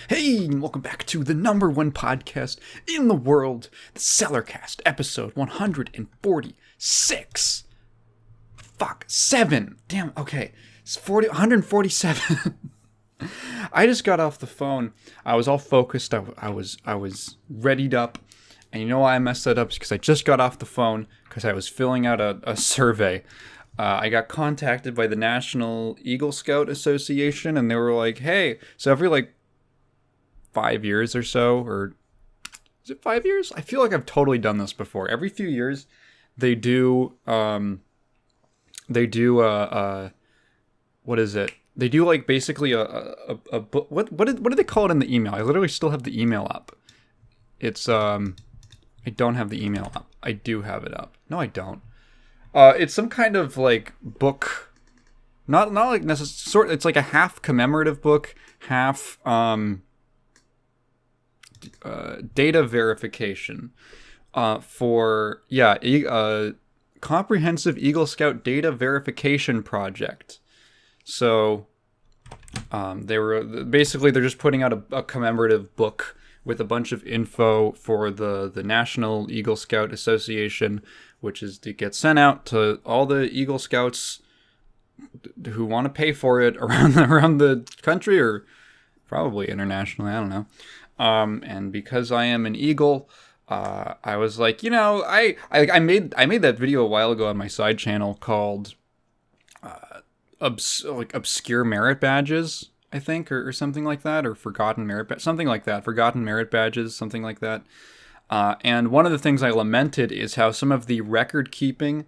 Hey, and welcome back to the number one podcast in the world, the Cellarcast, episode 146. Fuck, 7. Damn, okay. It's 147. I just got off the phone. I was all focused. I was readied up. And you know why I messed that up? It's because I just got off the phone because I was filling out a survey. I got contacted by the National Eagle Scout Association, and they were like, hey, so every 5 years or so, or is it 5 years? I feel like I've totally done this before. Every few years, they do, what is it? They do basically a book. What did they call it in the email? I literally still have the email up. It's, I don't have the email up. I do have it up. No, I don't. It's some kind of book, not like necessarily. It's like a half commemorative book, half data verification for comprehensive Eagle Scout data verification project. So they're just putting out a commemorative book with a bunch of info for the National Eagle Scout Association, which is to get sent out to all the Eagle Scouts who want to pay for it around the country, or probably internationally, I don't know. And because I am an Eagle, I was like, I made that video a while ago on my side channel called obscure merit badges, I think, or something like that, or forgotten merit something like that, forgotten merit badges, something like that. And one of the things I lamented is how some of the record keeping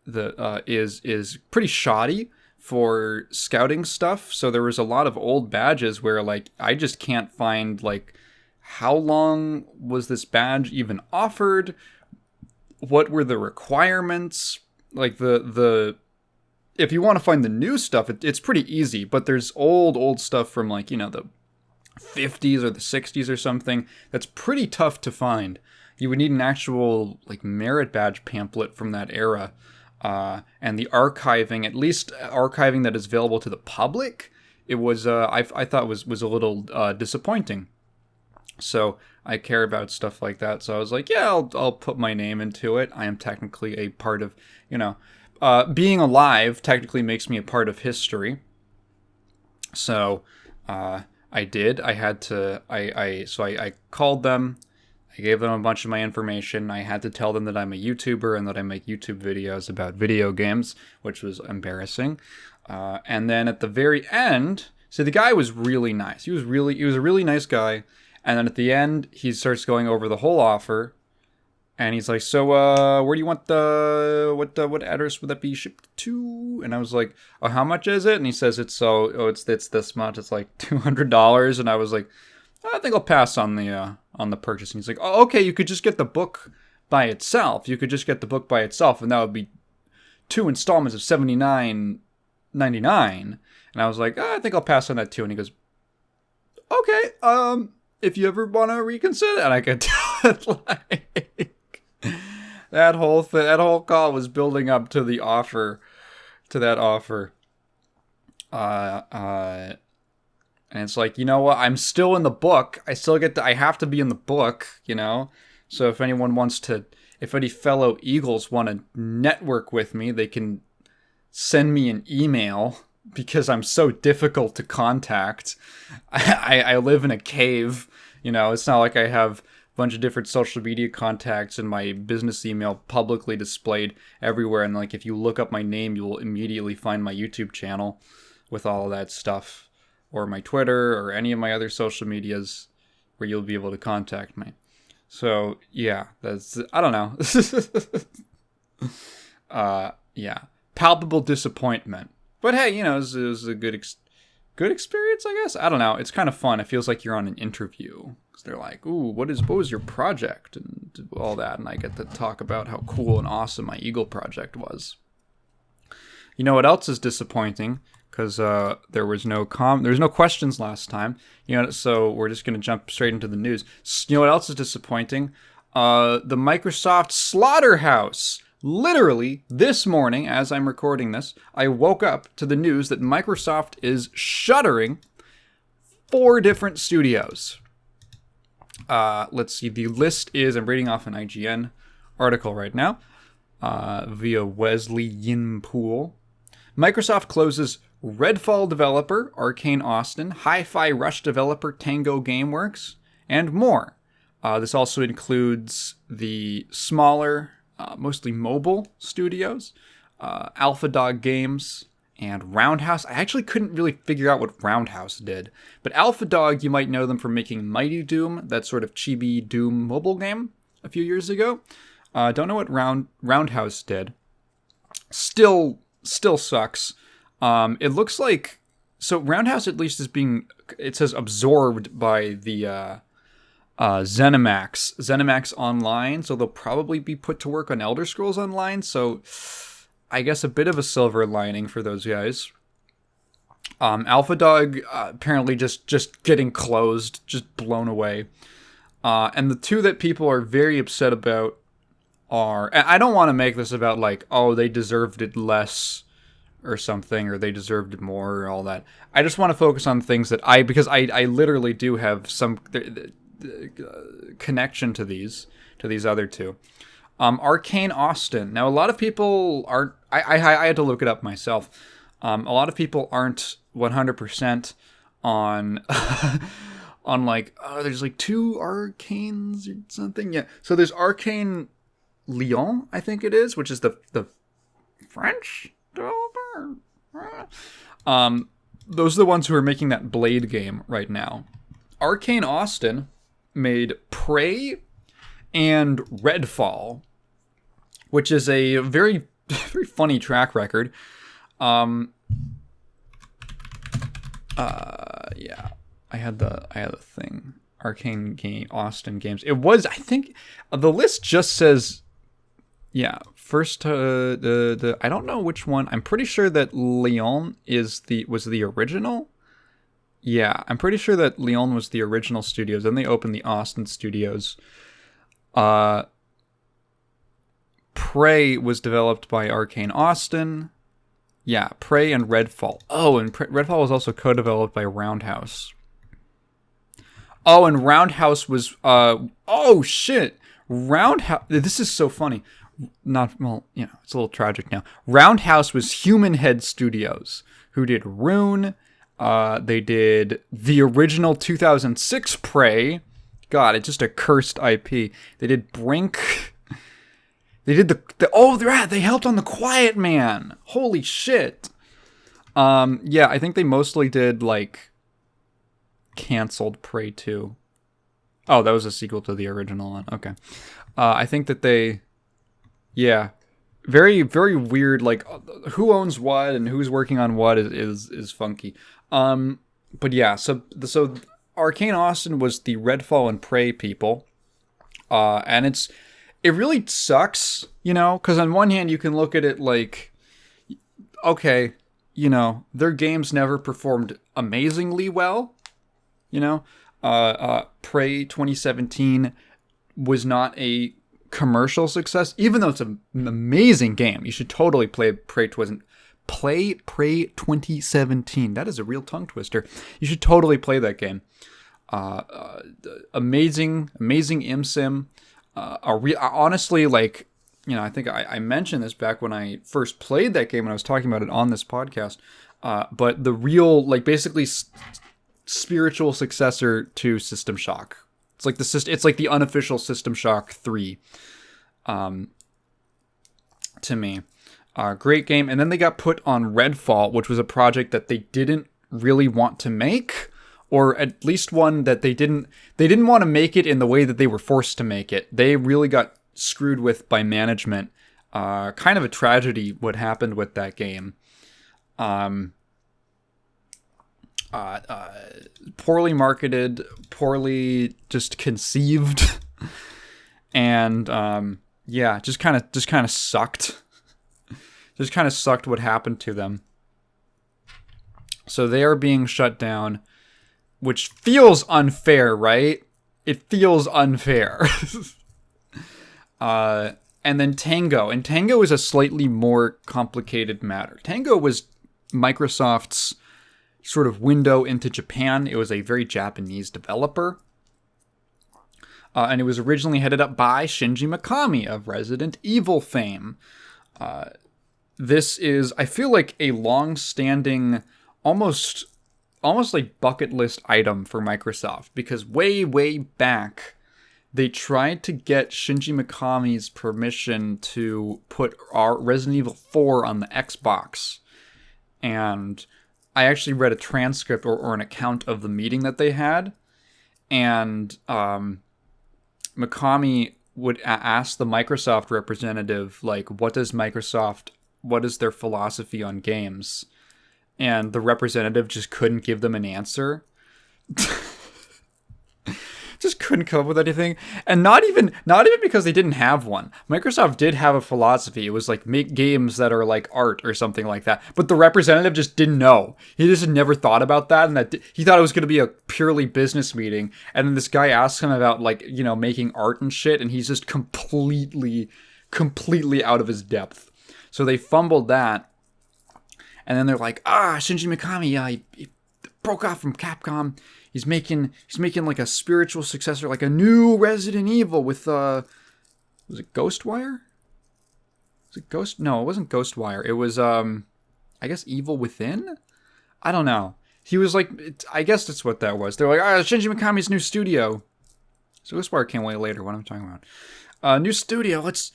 is pretty shoddy for scouting stuff. So there was a lot of old badges where I just can't find how long was this badge even offered? What were the requirements? The if you want to find the new stuff, it's pretty easy, but there's old stuff from the 50s or the 60s or something that's pretty tough to find. You would need an actual merit badge pamphlet from that era. And the archiving, at least archiving that is available to the public, it was I thought was a little disappointing. So I care about stuff like that. So I was like, yeah, I'll put my name into it. I am technically a part of, being alive technically makes me a part of history. So I did. I had to. I called them. I gave them a bunch of my information. I had to tell them that I'm a YouTuber and that I make YouTube videos about video games, which was embarrassing. And then at the very end, so the guy was really nice. He was a really nice guy. And then at the end, he starts going over the whole offer, and he's like, "So, where do you want what address would that be shipped to?" And I was like, "Oh, how much is it?" And he says it's this much. It's like $200. And I was like, I think I'll pass on the purchase. And he's like, oh, okay, you could just get the book by itself. And that would be 2 installments of $79.99. And I was like, I think I'll pass on that too. And he goes, okay, if you ever want to reconsider. And I could tell it that whole call was building up to the offer, to that offer. And it's like, you know what? I'm still in the book. I have to be in the book, So if any fellow Eagles want to network with me, they can send me an email because I'm so difficult to contact. I live in a cave, It's not like I have a bunch of different social media contacts and my business email publicly displayed everywhere. And if you look up my name, you will immediately find my YouTube channel with all of that stuff, or my Twitter, or any of my other social medias where you'll be able to contact me. So, yeah, I don't know. Yeah, palpable disappointment. But hey, it was a good experience, I guess. I don't know. It's kind of fun. It feels like you're on an interview. Because they're like, ooh, what was your project? And all that. And I get to talk about how cool and awesome my Eagle project was. You know what else is disappointing? Because there was no questions last time, so we're just going to jump straight into the news. You know what else is disappointing? The Microsoft slaughterhouse. Literally, this morning, as I'm recording this, I woke up to the news that Microsoft is shuttering 4 different studios. Let's see. The list is, I'm reading off an IGN article right now via Wesley Yinpool. Microsoft closes Redfall developer Arcane Austin, Hi-Fi Rush developer Tango Gameworks, and more. This also includes the smaller, mostly mobile studios, Alpha Dog Games, and Roundhouse. I actually couldn't really figure out what Roundhouse did. But Alpha Dog, you might know them for making Mighty Doom, that sort of chibi Doom mobile game a few years ago. Don't know what Roundhouse did. Still sucks. It looks like... So Roundhouse at least is being... It says absorbed by the ZeniMax Online. So they'll probably be put to work on Elder Scrolls Online. So... I guess a bit of a silver lining for those guys. Alpha Dog apparently just getting closed, just blown away. And the 2 that people are very upset about are... And I don't want to make this about like, oh, they deserved it less or something, or they deserved it more, or all that. I just want to focus on things that because I literally do have some connection to these other 2. Arcane Austin. Now, a lot of people aren't... I had to look it up myself. A lot of people aren't 100% on... on like... Oh, there's like 2 Arcanes or something. Yeah. So there's Arcane Lyon, I think it is, which is the French developer. Those are the ones who are making that Blade game right now. Arcane Austin made Prey and Redfall, which is a very, very funny track record. Yeah, I had the thing. Arcane game, Austin Games. It was, I think, the list just says, yeah, first the I don't know which one. I'm pretty sure that Lyon was the original. Yeah, I'm pretty sure that Lyon was the original studios. Then they opened the Austin studios. Prey was developed by Arcane Austin. Yeah, Prey and Redfall. Oh, and Redfall was also co-developed by Roundhouse. Oh, and Roundhouse was... oh, shit! Roundhouse... This is so funny. It's a little tragic now. Roundhouse was Human Head Studios, who did Rune. They did the original 2006 Prey. God, it's just a cursed IP. They did Brink... They did they helped on The Quiet Man. Holy shit. Yeah, I think they mostly did, like, canceled Prey 2. Oh, that was a sequel to the original one. Okay. I think that they... Yeah. Very, very weird, like, who owns what and who's working on what is funky. But yeah, so Arcane Austin was the Redfall and Prey people. And it really sucks, because on one hand you can look at it like, okay, their games never performed amazingly well, Prey 2017 was not a commercial success, even though it's an amazing game. You should totally play Prey 2017. That is a real tongue twister. You should totally play that game. Amazing imsim. Honestly, like, I think I mentioned this back when I first played that game when I was talking about it on this podcast. But the real, like, basically spiritual successor to System Shock. It's like the unofficial System Shock 3. To me, great game. And then they got put on Redfall, which was a project that they didn't really want to make. Or at least one that they didn't want to make it in the way that they were forced to make it. They really got screwed with by management. Kind of a tragedy what happened with that game. Poorly marketed, poorly just conceived, and yeah, just kind of sucked. Just kind of sucked what happened to them. So they are being shut down. Which feels unfair, right? It feels unfair. And then Tango. And Tango is a slightly more complicated matter. Tango was Microsoft's sort of window into Japan. It was a very Japanese developer. And it was originally headed up by Shinji Mikami of Resident Evil fame. This is, I feel like, a long-standing, almost like bucket list item for Microsoft, because way back, they tried to get Shinji Mikami's permission to put our Resident Evil 4 on the Xbox. And I actually read a transcript or an account of the meeting that they had. And Mikami would ask the Microsoft representative, like, what is their philosophy on games? And the representative just couldn't give them an answer. Just couldn't come up with anything. And not even because they didn't have one. Microsoft did have a philosophy. It was like, make games that are like art or something like that. But the representative just didn't know. He just had never thought about that, and he thought it was going to be a purely business meeting. And then this guy asked him about, like, you know, making art and shit, and he's just completely out of his depth. So they fumbled that. And then they're like, Shinji Mikami, he broke off from Capcom. He's making like a spiritual successor, like a new Resident Evil with, was it Ghostwire? Was it Ghost? No, it wasn't Ghostwire. It was, I guess Evil Within? I don't know. He was like, I guess that's what that was. They're like, Shinji Mikami's new studio. So Ghostwire came way later. What am I talking about? New studio. Let's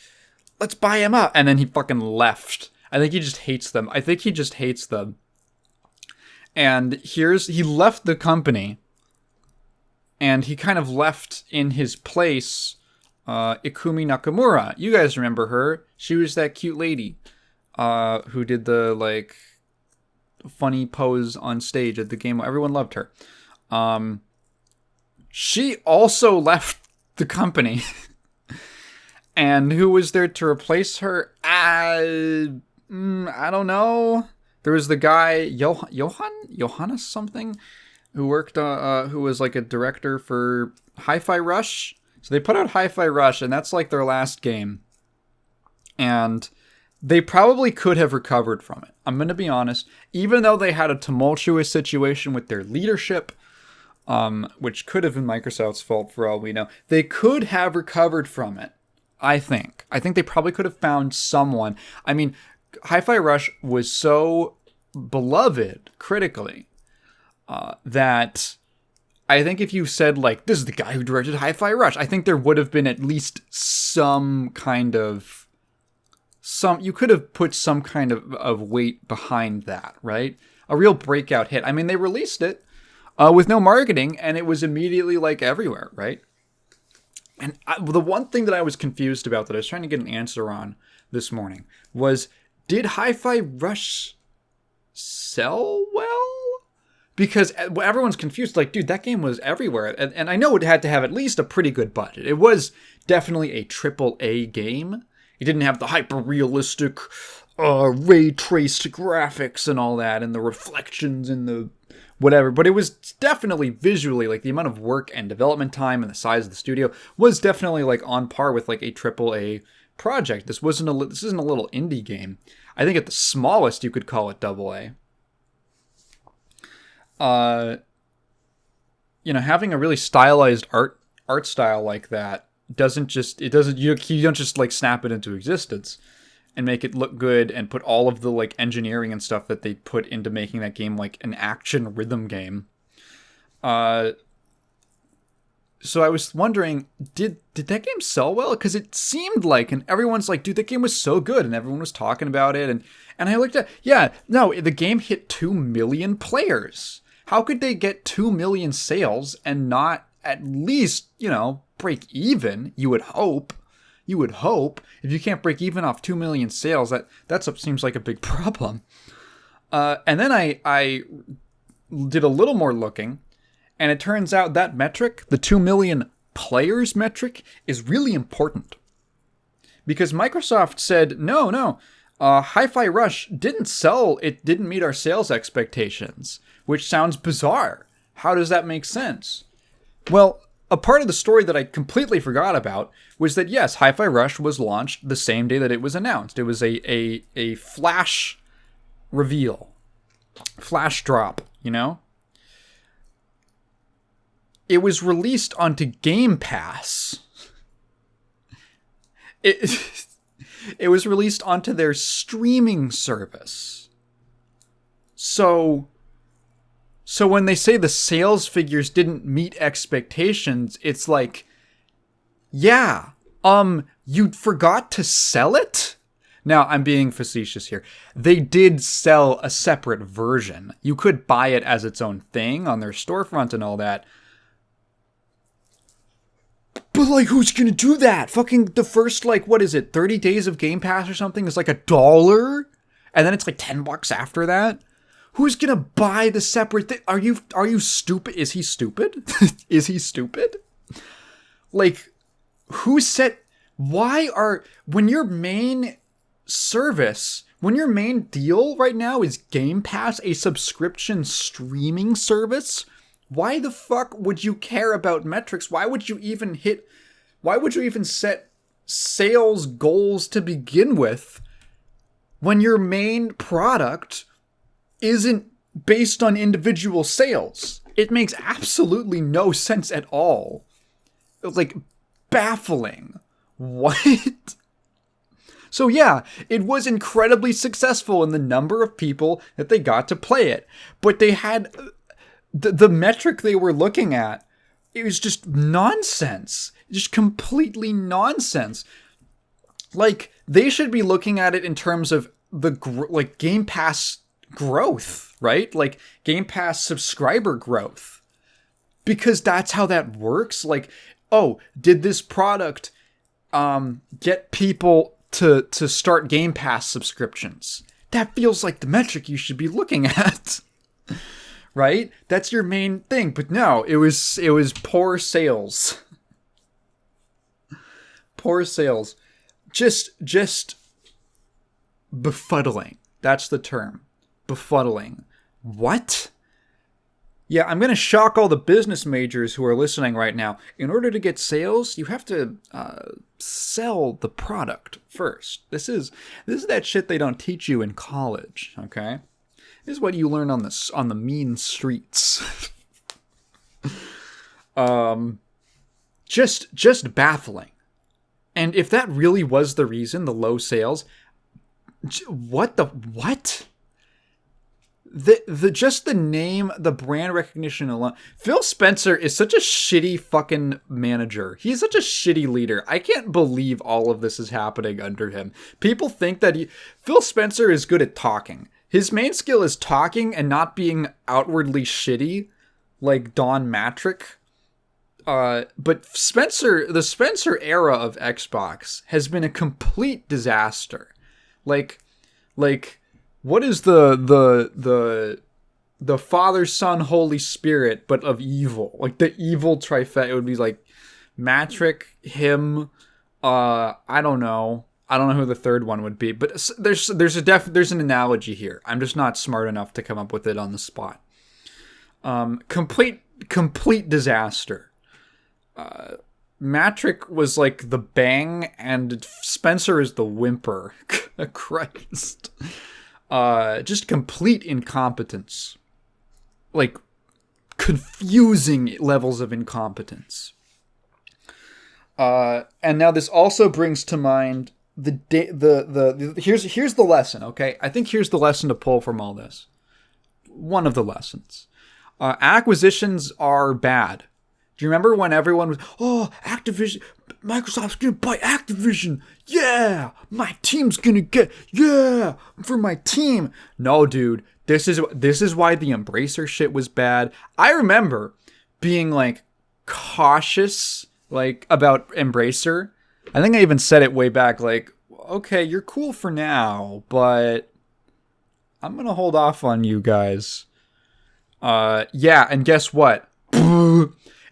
buy him up. And then he fucking left. I think he just hates them. And he left the company. And he kind of left in his place Ikumi Nakamura. You guys remember her. She was that cute lady who did the, like, funny pose on stage at the game. Everyone loved her. She also left the company. And who was there to replace her? I don't know. There was the guy, Johannes something, who worked, who was like a director for Hi-Fi Rush. So they put out Hi-Fi Rush, and that's like their last game. And they probably could have recovered from it. I'm going to be honest. Even though they had a tumultuous situation with their leadership, which could have been Microsoft's fault for all we know, they could have recovered from it, I think. I think they probably could have found someone. I mean, Hi-Fi Rush was so beloved critically that I think if you said, like, this is the guy who directed Hi-Fi Rush, I think there would have been at least some kind of... you could have put some kind of weight behind that, right? A real breakout hit. I mean, they released it with no marketing, and it was immediately, like, everywhere, right? And the one thing that I was confused about that I was trying to get an answer on this morning was, did Hi-Fi Rush sell well? Because everyone's confused. Like, dude, that game was everywhere. And I know it had to have at least a pretty good budget. It was definitely a AAA game. It didn't have the hyper-realistic, ray-traced graphics and all that, and the reflections and the whatever. But it was definitely visually, like, the amount of work and development time and the size of the studio was definitely, like, on par with, like, a AAA project. This isn't a little indie game. I think at the smallest you could call it AA. Having a really stylized art style like that you don't just, like, snap it into existence and make it look good and put all of the, like, engineering and stuff that they put into making that game, like, an action rhythm game. So I was wondering, did that game sell well? Because it seemed like, and everyone's like, dude, that game was so good, and everyone was talking about it, and I looked at, the game hit 2 million players. How could they get 2 million sales and not at least, break even? You would hope. If you can't break even off 2 million sales, that seems like a big problem. And then I did a little more looking, and it turns out that metric, the 2 million players metric, is really important. Because Microsoft said, no, Hi-Fi Rush didn't sell, it didn't meet our sales expectations, which sounds bizarre. How does that make sense? Well, a part of the story that I completely forgot about was that, yes, Hi-Fi Rush was launched the same day that it was announced. It was a flash reveal, flash drop, you know? It was released onto Game Pass. It was released onto their streaming service. So when they say the sales figures didn't meet expectations, it's like, yeah, you forgot to sell it? Now, I'm being facetious here. They did sell a separate version. You could buy it as its own thing on their storefront and all that. But, like, who's gonna do that? Fucking the first, like, what is it, 30 days of Game Pass or something is like $1, and then it's like $10 after that? Who's gonna buy the separate thing? Are you stupid? Is he stupid? Is he stupid? Like, when your main service, when your main deal right now is Game Pass, a subscription streaming service, why the fuck would you care about metrics? Why would you even set sales goals to begin with when your main product isn't based on individual sales? It makes absolutely no sense at all. Like, baffling. What? So yeah, it was incredibly successful in the number of people that they got to play it. But they had the metric they were looking at, it was just nonsense. Just completely nonsense. Like, they should be looking at it in terms of like Game Pass growth, right? Like Game Pass subscriber growth. Because that's how that works. Like, oh, did this product get people to start Game Pass subscriptions? That feels like the metric you should be looking at. Right? That's your main thing. But no, it was poor sales. Poor sales. Just befuddling. That's the term. Befuddling. What? Yeah, I'm going to shock all the business majors who are listening right now. In order to get sales, you have to sell the product first. This is that shit they don't teach you in college, okay? This is what you learn on the mean streets. Just baffling. And if that really was the reason, the low sales, what? Just the name, the brand recognition alone. Phil Spencer is such a shitty fucking manager. He's such a shitty leader. I can't believe all of this is happening under him. People think that Phil Spencer is good at talking. His main skill is talking and not being outwardly shitty, like Don Matrick. But the Spencer era of Xbox has been a complete disaster. Like, what is the Father, Son, Holy Spirit, but of evil? Like the evil trifecta. It would be like Matrick, him. I don't know who the third one would be, but there's an analogy here. I'm just not smart enough to come up with it on the spot. Complete disaster. Matrick was like the bang, and Spencer is the whimper. Christ. Just complete incompetence. Like, confusing levels of incompetence. And now this also brings to mind here's the lesson, okay? I think here's the lesson to pull from all this. One of the lessons. Acquisitions are bad. Do you remember when everyone was, oh, Activision, Microsoft's gonna buy Activision. Yeah, my team's gonna get, yeah, for my team. No, dude, this is why the Embracer shit was bad. I remember being like cautious, like about Embracer. I think I even said it way back, like, okay, you're cool for now, but I'm gonna hold off on you guys. Yeah, and guess what?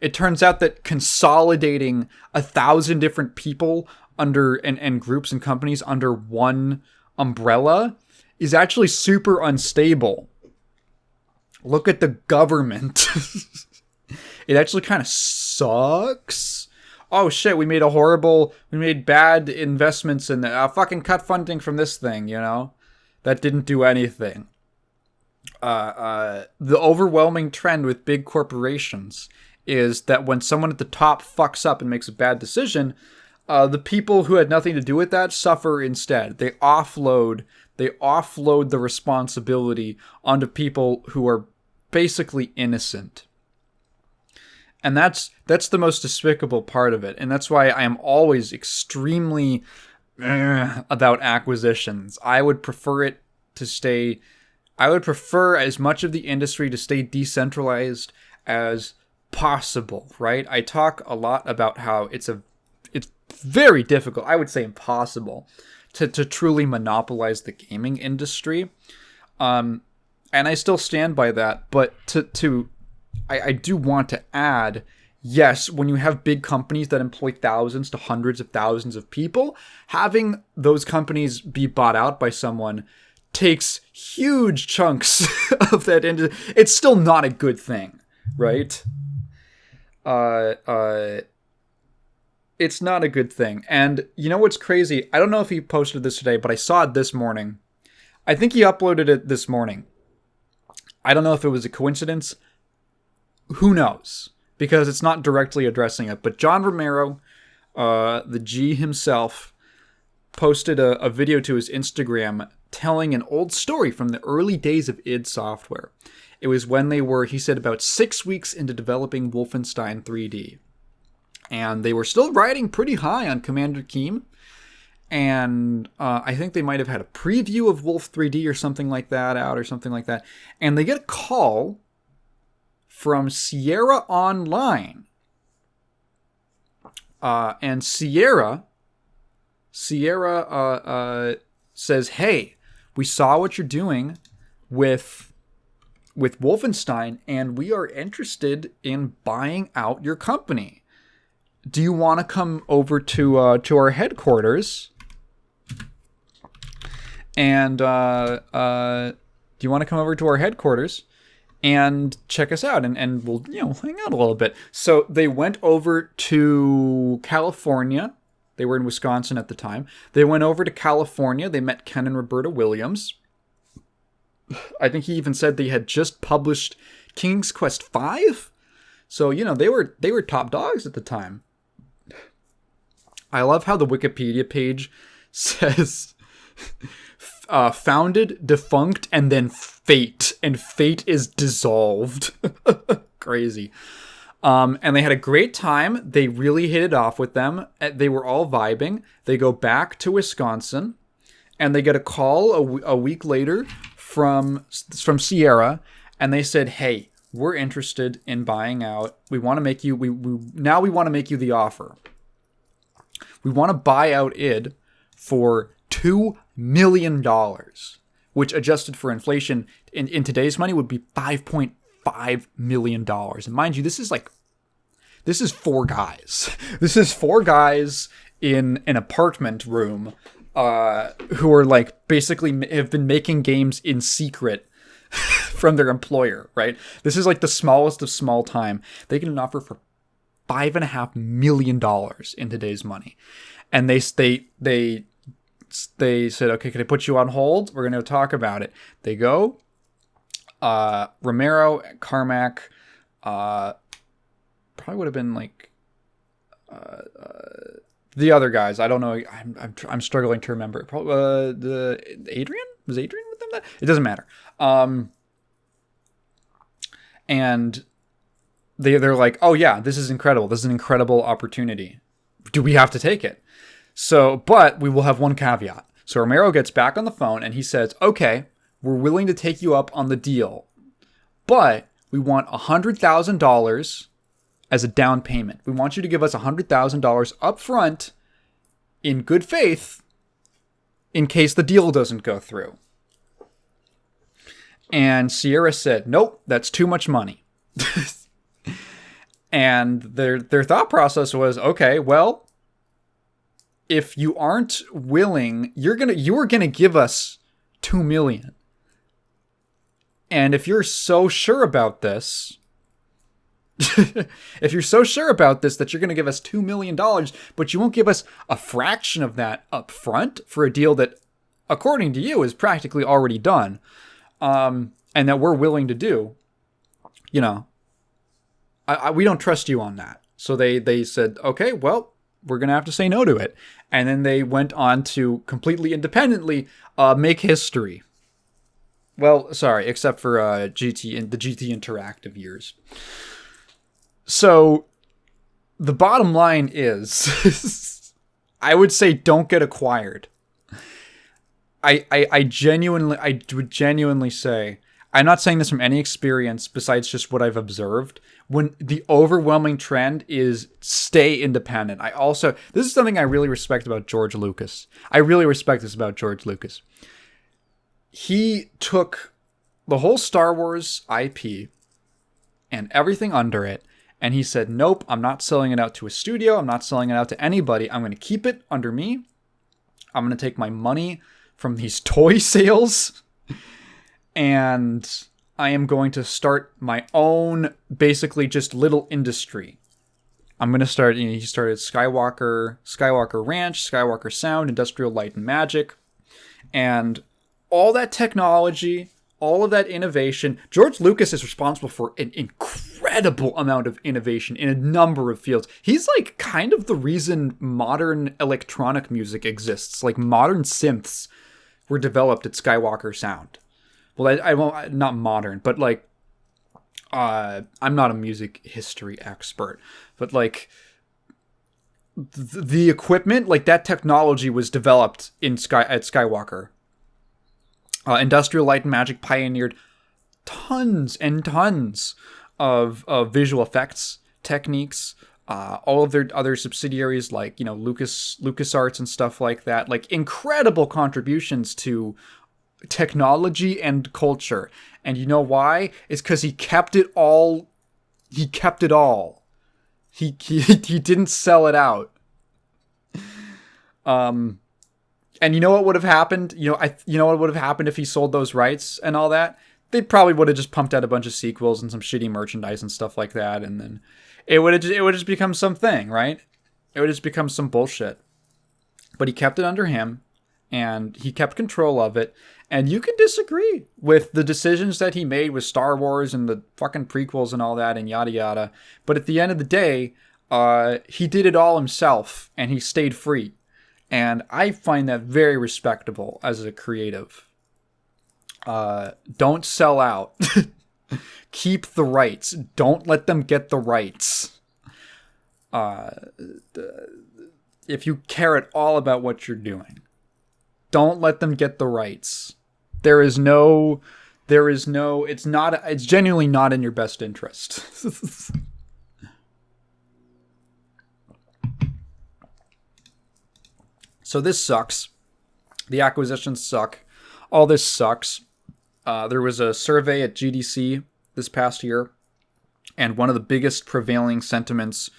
It turns out that consolidating 1,000 different people under and groups and companies under one umbrella is actually super unstable. Look at the government. It actually kind of sucks. Oh shit, we made bad investments in the fucking cut funding from this thing, you know? That didn't do anything. the overwhelming trend with big corporations is that when someone at the top fucks up and makes a bad decision, the people who had nothing to do with that suffer instead. They offload the responsibility onto people who are basically innocent. And that's the most despicable part of it. And that's why I am always extremely about acquisitions. I would prefer as much of the industry to stay decentralized as possible, right? I talk a lot about how it's very difficult, I would say impossible, to truly monopolize the gaming industry. And I still stand by that, but I do want to add, yes, when you have big companies that employ thousands to hundreds of thousands of people, having those companies be bought out by someone takes huge chunks of that industry. It's still not a good thing, right? It's not a good thing. And you know what's crazy? I don't know if he posted this today, but I saw it this morning. I think he uploaded it this morning. I don't know if it was a coincidence. Who knows? Because it's not directly addressing it. But John Romero, the G himself, posted a video to his Instagram telling an old story from the early days of id Software. It was when they were, he said, about 6 weeks into developing Wolfenstein 3D. And they were still riding pretty high on Commander Keen. And I think they might have had a preview of Wolf 3D or something like that out or something like that. And they get a call from Sierra Online. And Sierra says, hey, we saw what you're doing with Wolfenstein, and we are interested in buying out your company. Do you want to come over to our headquarters? And do you want to come over to our headquarters and check us out? And we'll hang out a little bit. So they went over to California. They were in Wisconsin at the time. They went over to California. They met Ken and Roberta Williams. I think he even said they had just published King's Quest V. So, they were top dogs at the time. I love how the Wikipedia page says founded, defunct, and then fate. And fate is dissolved. Crazy. And they had a great time. They really hit it off with them. They were all vibing. They go back to Wisconsin, and they get a call a week later from Sierra, and they said, "Hey, we're interested in buying out. We want to make you. We want to make you the offer. We want to buy out id for $2 million, which adjusted for inflation in today's money would be $5.5 million. And mind you, this is four guys. This is four guys in an apartment room who are basically have been making games in secret from their employer, right? This is the smallest of small time. They get an offer for $5.5 million in today's money. And they said, okay, can I put you on hold? We're going to talk about it. They go. Romero, Carmack, probably would have been the other guys. I don't know. I'm struggling to remember. Probably Adrian? Was Adrian with them? It doesn't matter. And they're like, oh yeah, this is incredible. This is an incredible opportunity. Do we have to take it? So, but we will have one caveat. So Romero gets back on the phone and he says, okay, we're willing to take you up on the deal, but we want $100,000 as a down payment. We want you to give us $100,000 up front in good faith in case the deal doesn't go through. And Sierra said, nope, that's too much money. And their thought process was, okay, well, if you aren't willing, you are gonna give us $2 million. And if you're so sure about this, that you're going to give us $2 million, but you won't give us a fraction of that up front for a deal that, according to you, is practically already done, and that we're willing to do, you know, we don't trust you on that. So they said, okay, well, we're going to have to say no to it. And then they went on to completely independently make history. Well, sorry, except for the GT Interactive years. So the bottom line is, I would say don't get acquired. I would genuinely say, I'm not saying this from any experience besides just what I've observed. When the overwhelming trend is stay independent. This is something I really respect about George Lucas. I really respect this about George Lucas. He took the whole Star Wars IP and everything under it, and he said, nope, I'm not selling it out to a studio. I'm not selling it out to anybody. I'm going to keep it under me. I'm going to take my money from these toy sales, and I am going to start my own, basically just little industry. I'm going to start, he started Skywalker Ranch, Skywalker Sound, Industrial Light and Magic, and all that technology, all of that innovation. George Lucas is responsible for an incredible amount of innovation in a number of fields. He's like kind of the reason modern electronic music exists. Like modern synths were developed at Skywalker Sound. Well, I won't, not modern, but like, I'm not a music history expert, but like the equipment, like that technology was developed at Skywalker. Industrial Light and Magic pioneered tons and tons of visual effects techniques. All of their other subsidiaries, like, you know, LucasArts and stuff like that, like incredible contributions to technology and culture. And you know why? It's because he kept it all. He kept it all. He didn't sell it out. And you know what would have happened? You know what would have happened if he sold those rights and all that? They probably would have just pumped out a bunch of sequels and some shitty merchandise and stuff like that, and then it would just become something, right? It would just become some bullshit. But he kept it under him, and he kept control of it. And you can disagree with the decisions that he made with Star Wars and the fucking prequels and all that and yada yada. But at the end of the day, he did it all himself, and he stayed free. And I find that very respectable as a creative. Don't sell out. Keep the rights. Don't let them get the rights. If you care at all about what you're doing, don't let them get the rights. It's genuinely not in your best interest. So this sucks. The acquisitions suck. All this sucks. There was a survey at GDC this past year, and one of the biggest prevailing sentiments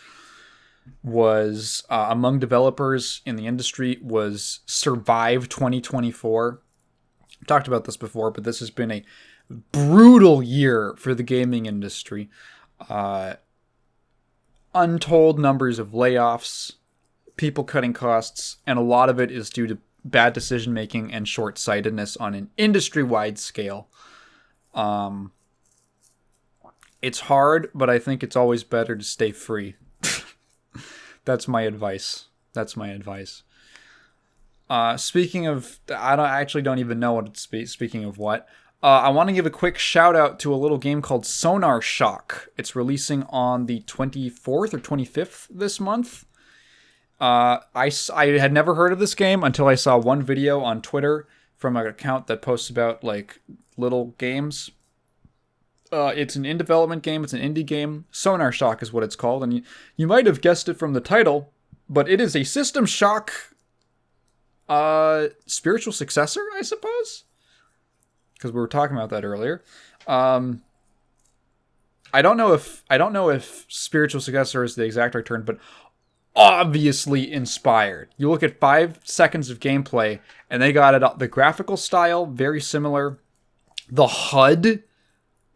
was among developers in the industry was survive 2024. I've talked about this before, but this has been a brutal year for the gaming industry. Untold numbers of layoffs, people cutting costs, and a lot of it is due to bad decision making and short-sightedness on an industry-wide scale. It's hard, but I think it's always better to stay free. That's my advice. Speaking of, I actually don't even know what it's speaking of what. I want to give a quick shout out to a little game called Sonar Shock. It's releasing on the 24th or 25th this month. I had never heard of this game until I saw one video on Twitter from an account that posts about like little games. It's an in-development game. It's an indie game. Sonar Shock is what it's called, and you might have guessed it from the title, but it is a System Shock spiritual successor, I suppose, because we were talking about that earlier. I don't know if spiritual successor is the exact right term, but obviously inspired. You look at 5 seconds of gameplay, and they got it. The graphical style very similar. The HUD.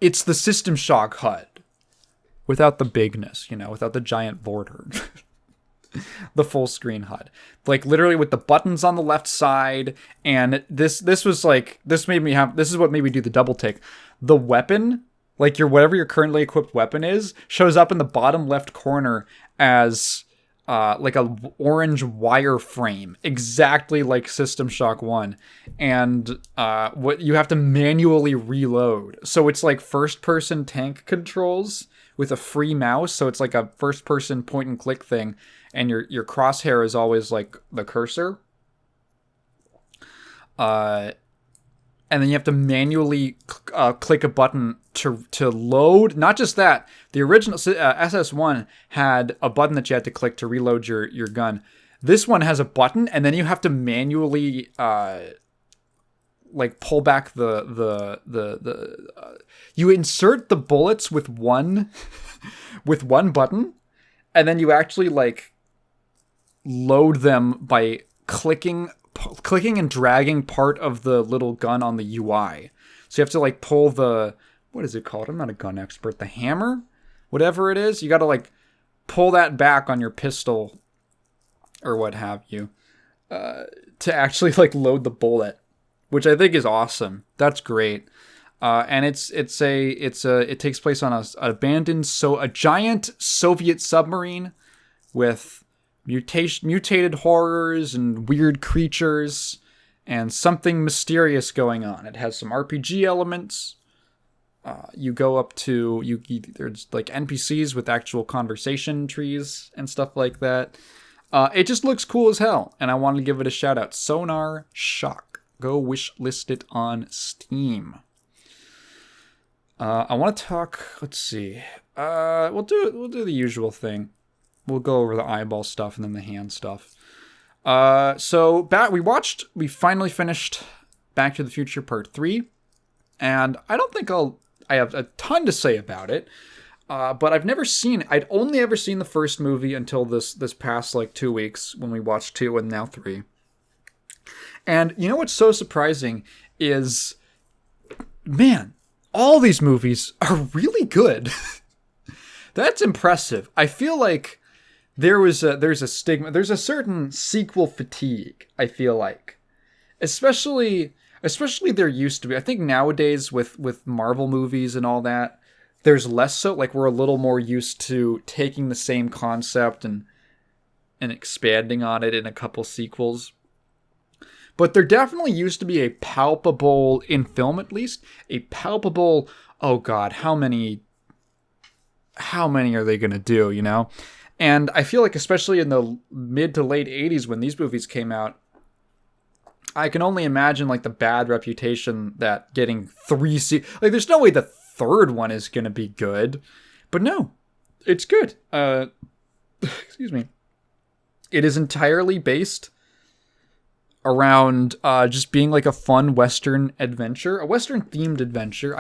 It's the System Shock HUD. Without the bigness, without the giant border. the full screen HUD, like literally with the buttons on the left side. And this was like, this is what made me do the double take. The weapon, like whatever your currently equipped weapon is, shows up in the bottom left corner as like a orange wireframe, exactly like System Shock 1. And what you have to manually reload. So it's like first person tank controls with a free mouse. So it's like a first person point and click thing. And your crosshair is always like the cursor. And then you have to manually click a button to load. Not just that, the original SS1 had a button that you had to click to reload your gun. This one has a button, and then you have to manually like pull back you insert the bullets with one with one button, and then you actually like load them by clicking and dragging part of the little gun on the UI. So you have to like pull the, what is it called? I'm not a gun expert. The hammer? Whatever it is. You got to like pull that back on your pistol or what have you to actually like load the bullet, which I think is awesome. That's great. And it takes place on a giant Soviet submarine with mutated horrors and weird creatures and something mysterious going on. It has some RPG elements. You go up to there's like NPCs with actual conversation trees and stuff like that. It just looks cool as hell, and I wanted to give it a shout out. Sonar Shock. Go wish list it on Steam. I want to talk. Let's see. We'll do the usual thing. We'll go over the eyeball stuff and then the hand stuff. So we finally finished Back to the Future Part 3. And I don't think I have a ton to say about it. But I'd only ever seen the first movie until this past like 2 weeks when we watched 2 and now 3. And you know what's so surprising is, man, all these movies are really good. That's impressive. I feel like there's a stigma. There's a certain sequel fatigue, I feel like. Especially there used to be. I think nowadays with Marvel movies and all that, there's less so. Like, we're a little more used to taking the same concept and expanding on it in a couple sequels. But there definitely used to be a palpable, in film at least, a palpable, oh god, how many are they going to do, you know? And I feel like especially in the mid to late 80s when these movies came out, I can only imagine like the bad reputation that getting like there's no way the third one is going to be good. But no, it's good. Excuse me. It is entirely based around just being like a fun Western adventure, a Western themed adventure.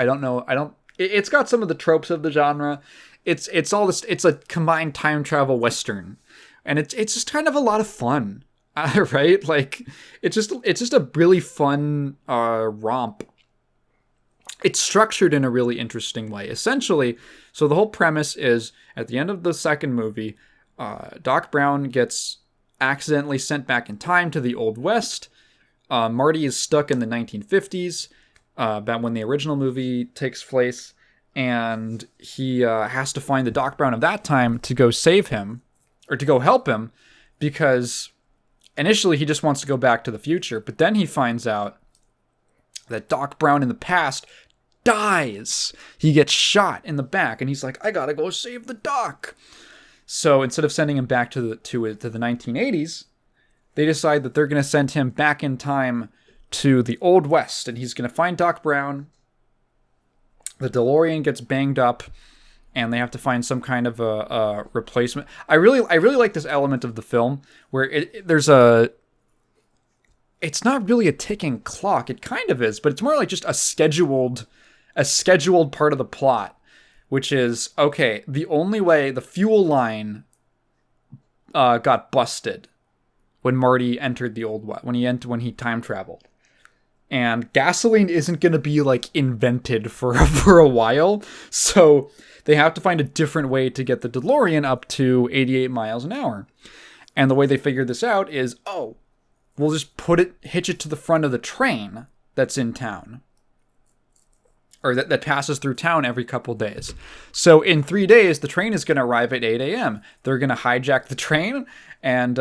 It's got some of the tropes of the genre. It's all this. It's a combined time travel Western, and it's just kind of a lot of fun, right? Like it's just a really fun romp. It's structured in a really interesting way. Essentially, so the whole premise is at the end of the second movie, Doc Brown gets accidentally sent back in time to the Old West. Marty is stuck in the 1950s, about when the original movie takes place. And he has to find the Doc Brown of that time to go save him, or to go help him, because initially he just wants to go back to the future, but then he finds out that Doc Brown in the past dies. He gets shot in the back, and he's like, I gotta go save the Doc. So instead of sending him back to the 1980s, they decide that they're going to send him back in time to the Old West, and he's going to find Doc Brown. The DeLorean gets banged up, and they have to find some kind of a replacement. I really like this element of the film where it's not really a ticking clock. It kind of is, but it's more like just a scheduled part of the plot, which is, okay, the only way the fuel line got busted when Marty entered the Old West, when he time traveled. And gasoline isn't going to be like invented for a while. So they have to find a different way to get the DeLorean up to 88 miles an hour. And the way they figured this out is, oh, we'll just hitch it to the front of the train that's in town. Or that passes through town every couple days. So in 3 days, the train is going to arrive at 8 a.m. They're going to hijack the train and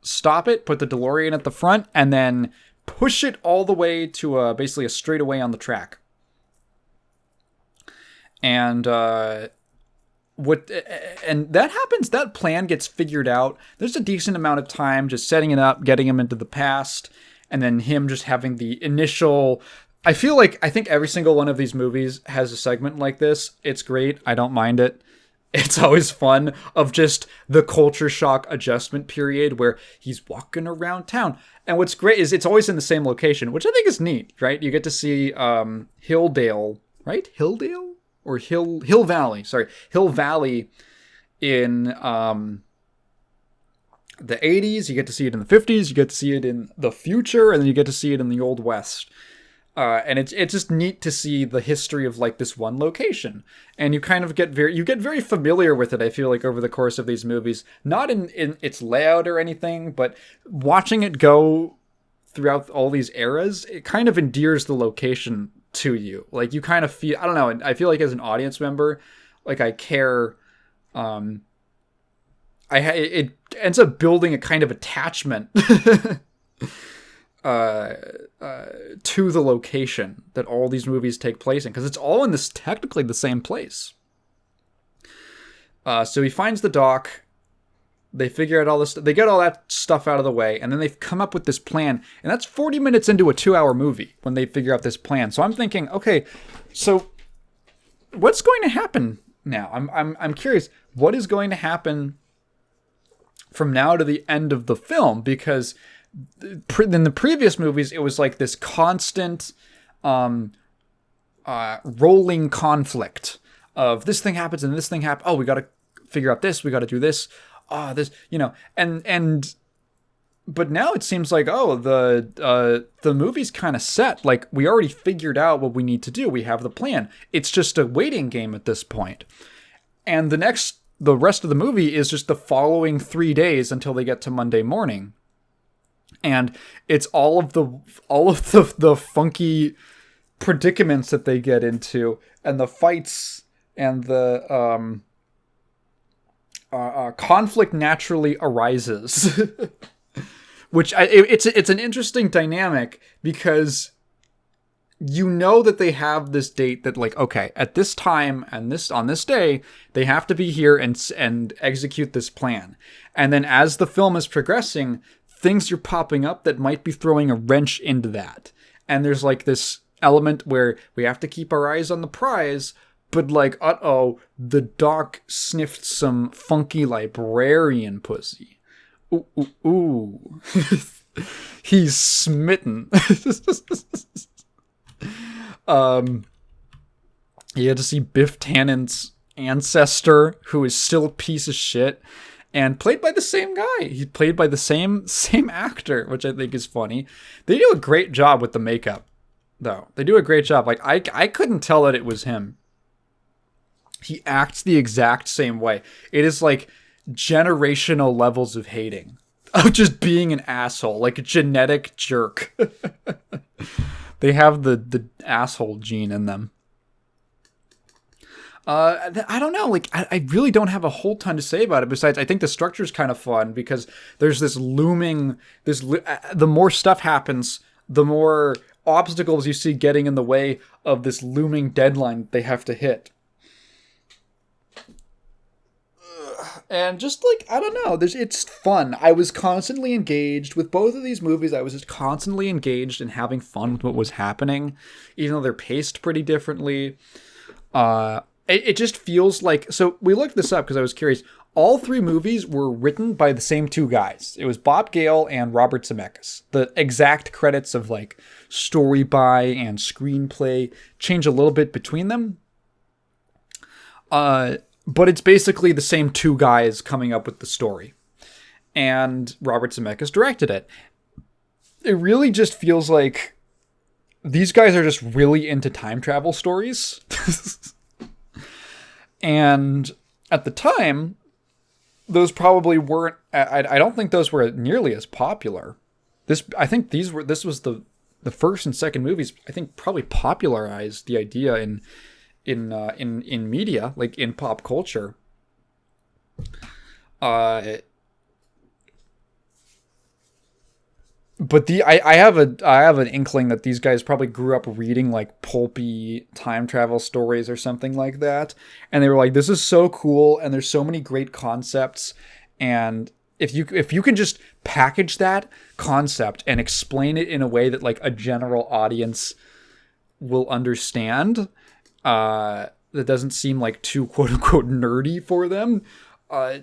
stop it, put the DeLorean at the front, and then push it all the way to basically a straightaway on the track. And that happens. That plan gets figured out. There's a decent amount of time just setting it up, getting him into the past, and then him just having the initial. I think every single one of these movies has a segment like this. It's great. I don't mind it. It's always fun of just the culture shock adjustment period where he's walking around town. And what's great is it's always in the same location, which I think is neat, right? You get to see Hilldale, right? Hilldale? Or Hill Valley. Sorry. Hill Valley in the 80s. You get to see it in the 50s. You get to see it in the future. And then you get to see it in the Old West. And it's just neat to see the history of like this one location, and you kind of get very familiar with it. I feel like over the course of these movies, not in its layout or anything, but watching it go throughout all these eras, it kind of endears the location to you. Like you kind of feel, I don't know. I feel like as an audience member, like I care. It ends up building a kind of attachment. To the location that all these movies take place in, because it's all in this technically the same place. So he finds the dock. They figure out all this. They get all that stuff out of the way, and then they've come up with this plan. And that's 40 minutes into a 2-hour movie when they figure out this plan. So I'm thinking, okay, so what's going to happen now? I'm curious. What is going to happen from now to the end of the film? Because in the previous movies, it was like this constant rolling conflict of this thing happens and this thing happens. Oh, we got to figure out this. We got to do this. This, but now it seems like, the movie's kind of set. Like we already figured out what we need to do. We have the plan. It's just a waiting game at this point. And the rest of the movie is just the following 3 days until they get to Monday morning. And it's all of the funky predicaments that they get into, and the fights, and the conflict naturally arises, which it's an interesting dynamic, because you know that they have this date that, like, okay, at this time and on this day they have to be here and execute this plan. And then as the film is progressing, things are popping up that might be throwing a wrench into that. And there's like this element where we have to keep our eyes on the prize, but like, the doc sniffed some funky librarian pussy. Ooh. He's smitten. You had to see Biff Tannen's ancestor, who is still a piece of shit. And played by the same guy. He played by the same actor, which I think is funny. They do a great job with the makeup, though. They do a great job. Like, I couldn't tell that it was him. He acts the exact same way. It is like generational levels of hating. Of just being an asshole. Like a genetic jerk. They have the asshole gene in them. I don't know, like, I really don't have a whole ton to say about it, besides I think the structure is kind of fun, because there's this looming, the more stuff happens, the more obstacles you see getting in the way of this looming deadline they have to hit. And just like, I don't know, it's fun. I was constantly engaged with both of these movies. I was just constantly engaged in having fun with what was happening, even though they're paced pretty differently. It just feels like... So we looked this up because I was curious. All three movies were written by the same two guys. It was Bob Gale and Robert Zemeckis. The exact credits of like story by and screenplay change a little bit between them. But it's basically the same two guys coming up with the story. And Robert Zemeckis directed it. It really just feels like these guys are just really into time travel stories. And at the time, those probably weren't. I don't think those were nearly as popular. I think this was the first and second movies. I think probably popularized the idea in media, like in pop culture. But I have an inkling that these guys probably grew up reading like pulpy time travel stories or something like that, and they were like, "This is so cool, and there's so many great concepts, and if you can just package that concept and explain it in a way that like a general audience will understand, that doesn't seem like too quote unquote nerdy for them,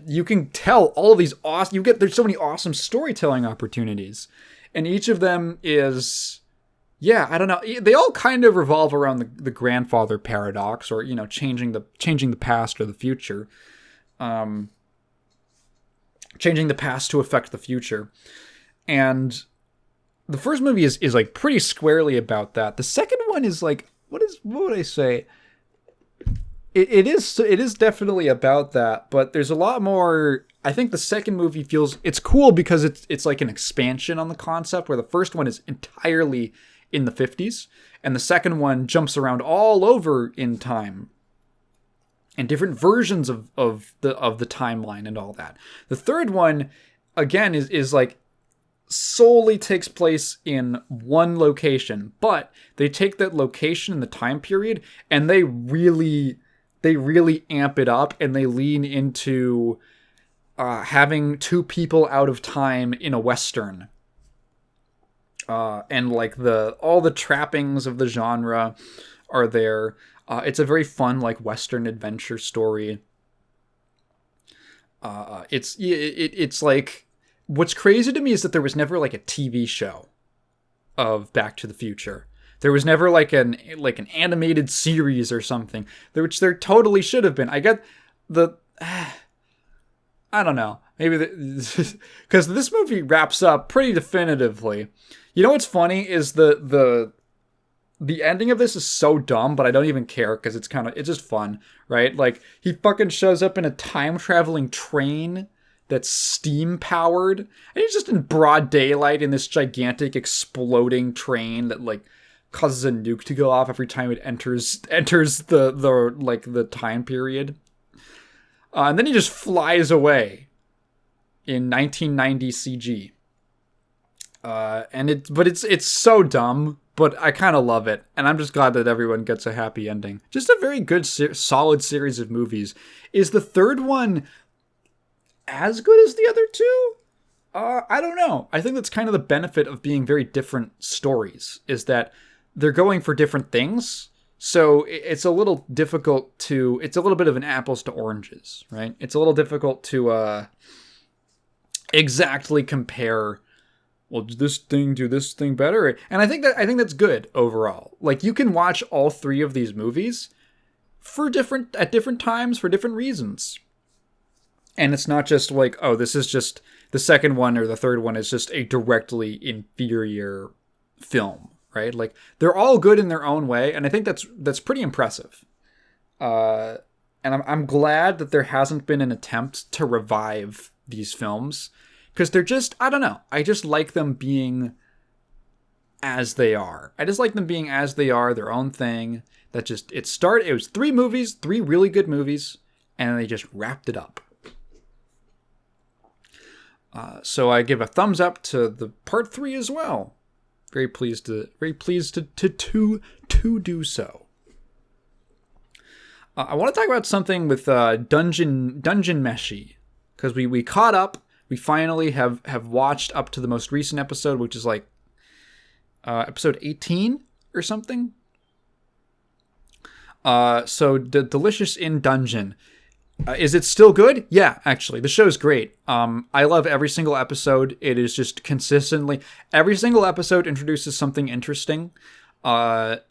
you can tell all of these awesome. There's so many awesome storytelling opportunities." And each of them is, yeah, I don't know. They all kind of revolve around the grandfather paradox, or changing the past or the future, changing the past to affect the future. And the first movie is like pretty squarely about that. The second one is like, what would I say? It is definitely about that, but there's a lot more. I think the second movie it's cool because it's like an expansion on the concept, where the first one is entirely in the 50s, and the second one jumps around all over in time, and different versions of the timeline and all that. The third one, again, is like solely takes place in one location, but they take that location and the time period, and they really amp it up, and they lean into having two people out of time in a Western. And like all the trappings of the genre are there. It's a very fun like Western adventure story. It's like, what's crazy to me is that there was never like a TV show of Back to the Future. There was never like an animated series or something, which there totally should have been. I get I don't know. Maybe because this movie wraps up pretty definitively. You know what's funny is the ending of this is so dumb, but I don't even care because it's just fun, right? Like, he fucking shows up in a time traveling train that's steam powered, and he's just in broad daylight in this gigantic exploding train that like causes a nuke to go off every time it enters the time period. And then he just flies away in 1990 CG. But it's so dumb, but I kind of love it, and I'm just glad that everyone gets a happy ending. Just a very good, solid series of movies. Is the third one as good as the other two? I don't know. I think that's kind of the benefit of being very different stories, is that they're going for different things. So it's a little difficult it's a little bit of an apples to oranges, right? It's a little difficult to exactly compare, well, did this thing do this thing better? And I think that's good overall. Like, you can watch all three of these movies at different times for different reasons. And it's not just like, oh, this is just the second one or the third one is just a directly inferior film. Right? Like, they're all good in their own way, and I think that's pretty impressive. And I'm glad that there hasn't been an attempt to revive these films, because they're just, I don't know, I just like them being as they are. I just like them being as they are, their own thing. It was three really good movies, and they just wrapped it up. So I give a thumbs up to the part 3 as well. Very pleased to do so. I want to talk about something with Dungeon Meshi, because we caught up. We finally have watched up to the most recent episode, which is like episode 18 or something. So Delicious in Dungeon. Is it still good? Yeah, actually. The show's great. I love every single episode. It is just consistently... Every single episode introduces something interesting. It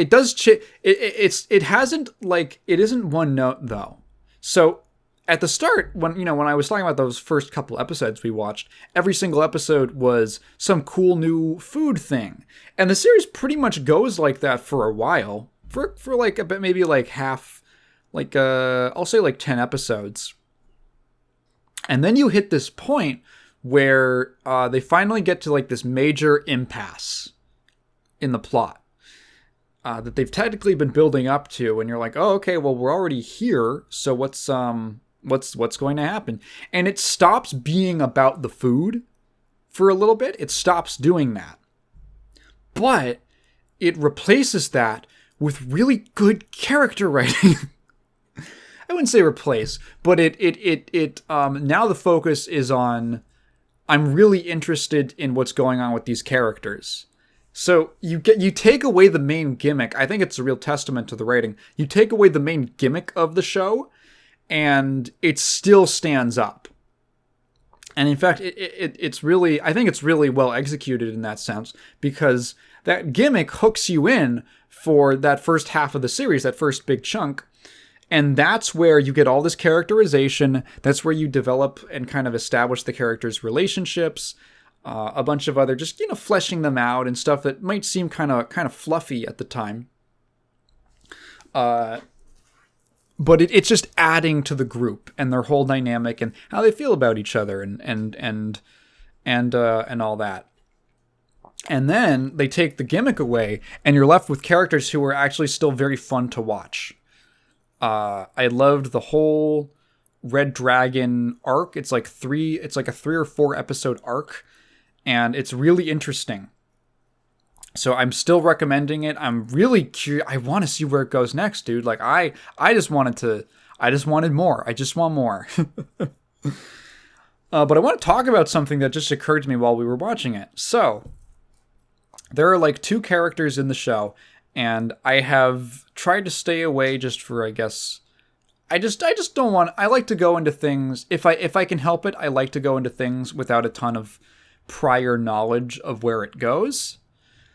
does... It hasn't, like... It isn't one note, though. So, at the start, when I was talking about those first couple episodes we watched, every single episode was some cool new food thing. And the series pretty much goes like that for a while. For like, a bit, maybe like half... I'll say like 10 episodes. And then you hit this point where they finally get to like this major impasse in the plot that they've technically been building up to, and you're like, oh, okay, well, we're already here, so what's going to happen? And it stops being about the food for a little bit. It stops doing that, but it replaces that with really good character writing. I wouldn't say replace, but it now the focus is on, I'm really interested in what's going on with these characters. So you take away the main gimmick. I think it's a real testament to the writing. You take away the main gimmick of the show, and it still stands up. And in fact, it's really, I think it's really well executed in that sense, because that gimmick hooks you in for that first half of the series, that first big chunk. And that's where you get all this characterization. That's where you develop and kind of establish the characters' relationships. A bunch of other, just, fleshing them out and stuff that might seem kind of fluffy at the time. But it's just adding to the group and their whole dynamic and how they feel about each other and all that. And then they take the gimmick away, and you're left with characters who are actually still very fun to watch. I loved the whole Red Dragon arc. It's like a 3 or 4 episode arc, and it's really interesting. So I'm still recommending it. I'm really curious. I want to see where it goes next, dude. Like I just wanted more. I just want more. But I want to talk about something that just occurred to me while we were watching it. So there are like 2 characters in the show, and I have tried to stay away just for, I guess, I just don't want, I like to go into things, if I can help it, I like to go into things without a ton of prior knowledge of where it goes.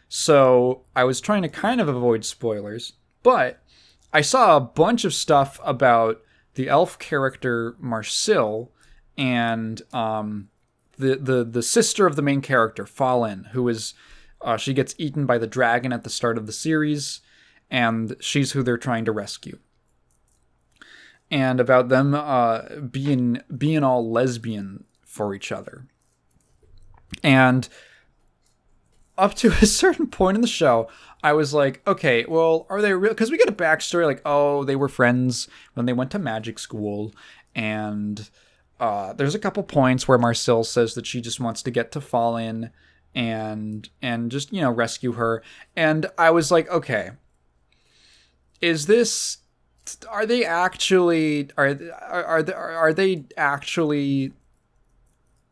So I was trying to kind of avoid spoilers, but I saw a bunch of stuff about the elf character Marcille and the sister of the main character, Fallen, who is she gets eaten by the dragon at the start of the series, and she's who they're trying to rescue. And about them being all lesbian for each other. And up to a certain point in the show, I was like, okay, well, are they real? Because we get a backstory, like, oh, they were friends when they went to magic school, and there's a couple points where Marcille says that she just wants to get to Fallen and just, rescue her. And I was like, okay, are they actually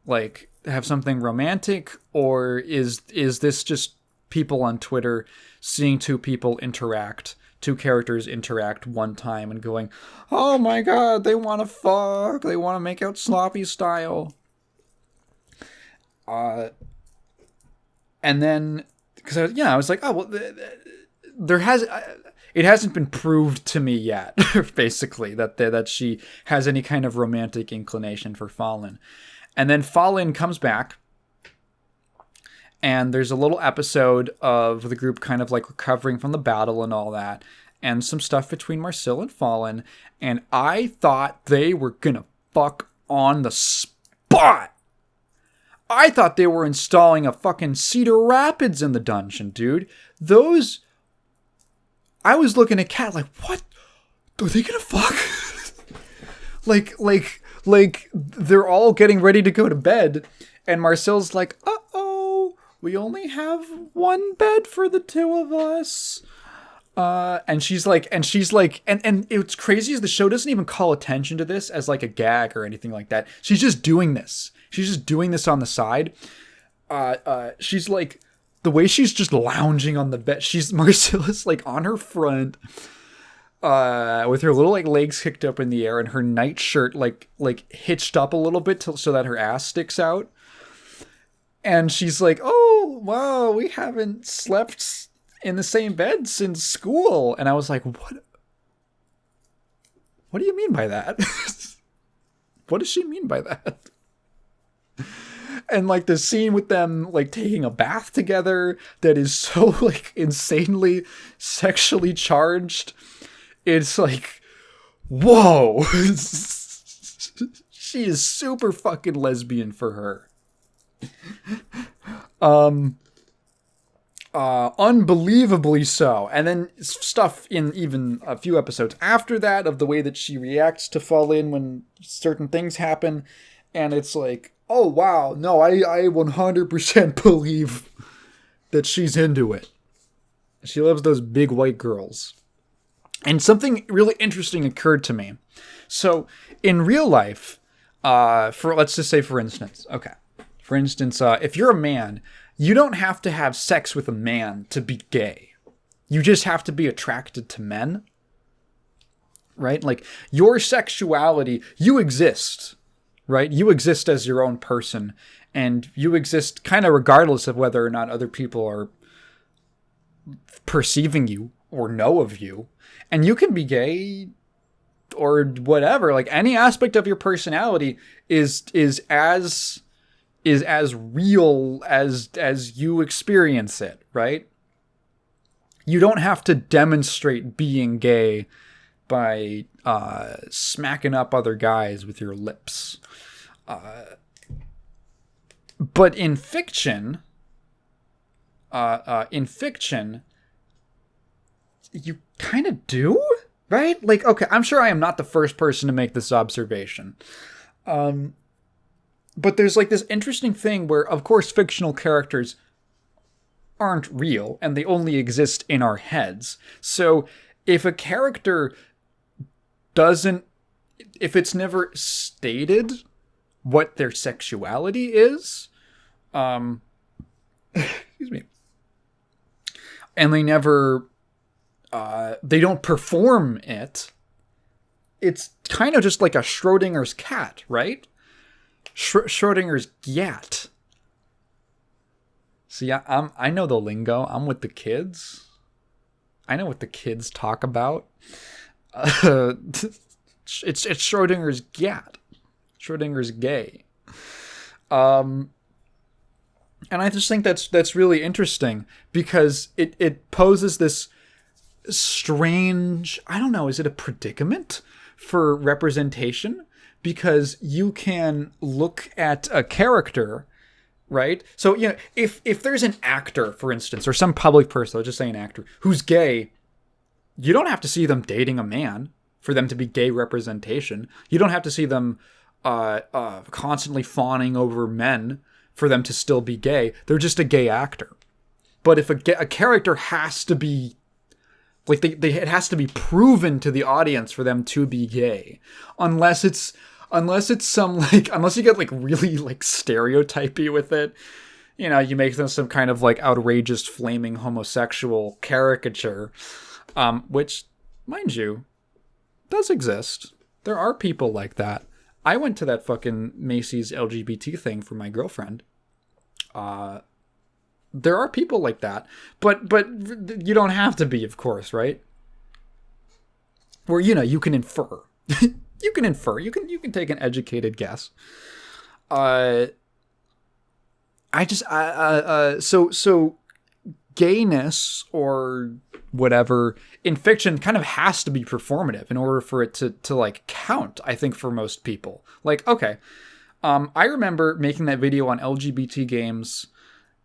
like have something romantic, or is this just people on Twitter seeing two characters interact one time and going, oh my god, they want to fuck, they want to make out sloppy style. And then, because I was like, oh, well, it hasn't been proved to me yet, basically, that she has any kind of romantic inclination for Fallen. And then Fallen comes back, and there's a little episode of the group kind of like recovering from the battle and all that, and some stuff between Marcille and Fallen, and I thought they were gonna fuck on the spot. I thought they were installing a fucking Cedar Rapids in the dungeon, dude. I was looking at Kat like, what? Are they gonna fuck? like they're all getting ready to go to bed, and Marcille's like, uh-oh, we only have one bed for the two of us. And she's like, and it's crazy is the show doesn't even call attention to this as like a gag or anything like that. She's just doing this. She's just doing this on the side. She's like, the way she's just lounging on the bed, Marcilla's like on her front, with her little like legs kicked up in the air and her nightshirt like hitched up a little bit so that her ass sticks out. And she's like, oh, wow, we haven't slept in the same bed since school. And I was like, what do you mean by that? What does she mean by that? And like the scene with them like taking a bath together that is so like insanely sexually charged. It's like, whoa. She is super fucking lesbian for her. Unbelievably so. And then stuff in even a few episodes after that of the way that she reacts to fall in when certain things happen. And it's like, oh wow, no, I 100% believe that she's into it. She loves those big white girls. And something really interesting occurred to me. So in real life, let's just say for instance, if you're a man, you don't have to have sex with a man to be gay. You just have to be attracted to men. Right? Like, your sexuality, you exist. Right? You exist as your own person. And you exist kind of regardless of whether or not other people are perceiving you or know of you. And you can be gay or whatever. Like, any aspect of your personality is as real as you experience it, right? You don't have to demonstrate being gay by smacking up other guys with your lips. But in fiction, you kind of do, right? Like, okay, I'm sure I am not the first person to make this observation. But there's like this interesting thing where, of course, fictional characters aren't real and they only exist in our heads. So if a character if it's never stated what their sexuality is, excuse me, and they never, they don't perform it, it's kind of just like a Schrodinger's cat, right? Schrodinger's Gyat. See, I know the lingo. I'm with the kids. I know what the kids talk about. It's Schrodinger's Gyat. Schrodinger's gay. And I just think that's really interesting because it poses this strange, I don't know, is it a predicament for representation? Because you can look at a character, right? So, you know, if there's an actor, for instance, or some public person, I'll just say an actor, who's gay, you don't have to see them dating a man for them to be gay representation. You don't have to see them constantly fawning over men for them to still be gay. They're just a gay actor. But if a character has to be, like, it has to be proven to the audience for them to be gay. Unless it's some, like, unless you get, like, really, like, stereotypy with it. You know, you make them some kind of, like, outrageous, flaming homosexual caricature. Which, mind you, does exist. There are people like that. I went to that fucking Macy's LGBT thing for my girlfriend. There are people like that. But you don't have to be, of course, right? Where, you know, you can infer. You can infer. You can take an educated guess. So gayness or whatever in fiction kind of has to be performative in order for it to like count, I think, for most people. Like, okay, I remember making that video on LGBT games,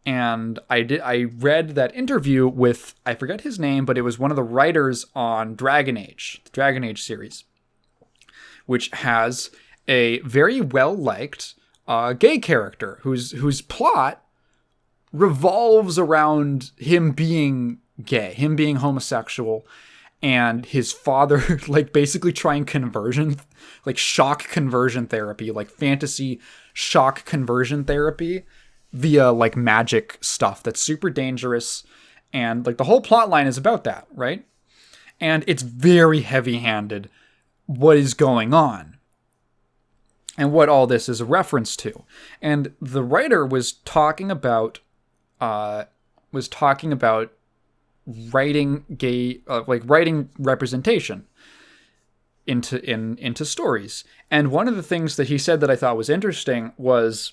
and I read that interview with, I forget his name, but it was one of the writers on Dragon Age, the Dragon Age series, which has a very well-liked gay character whose plot revolves around him being gay, him being homosexual, and his father, like, basically trying conversion, like, shock conversion therapy, like, fantasy shock conversion therapy via, like, magic stuff that's super dangerous. And, like, the whole plot line is about that, right? And it's very heavy-handed what is going on and what all this is a reference to. And the writer was talking about writing gay, writing representation into stories. And one of the things that he said that I thought was interesting was,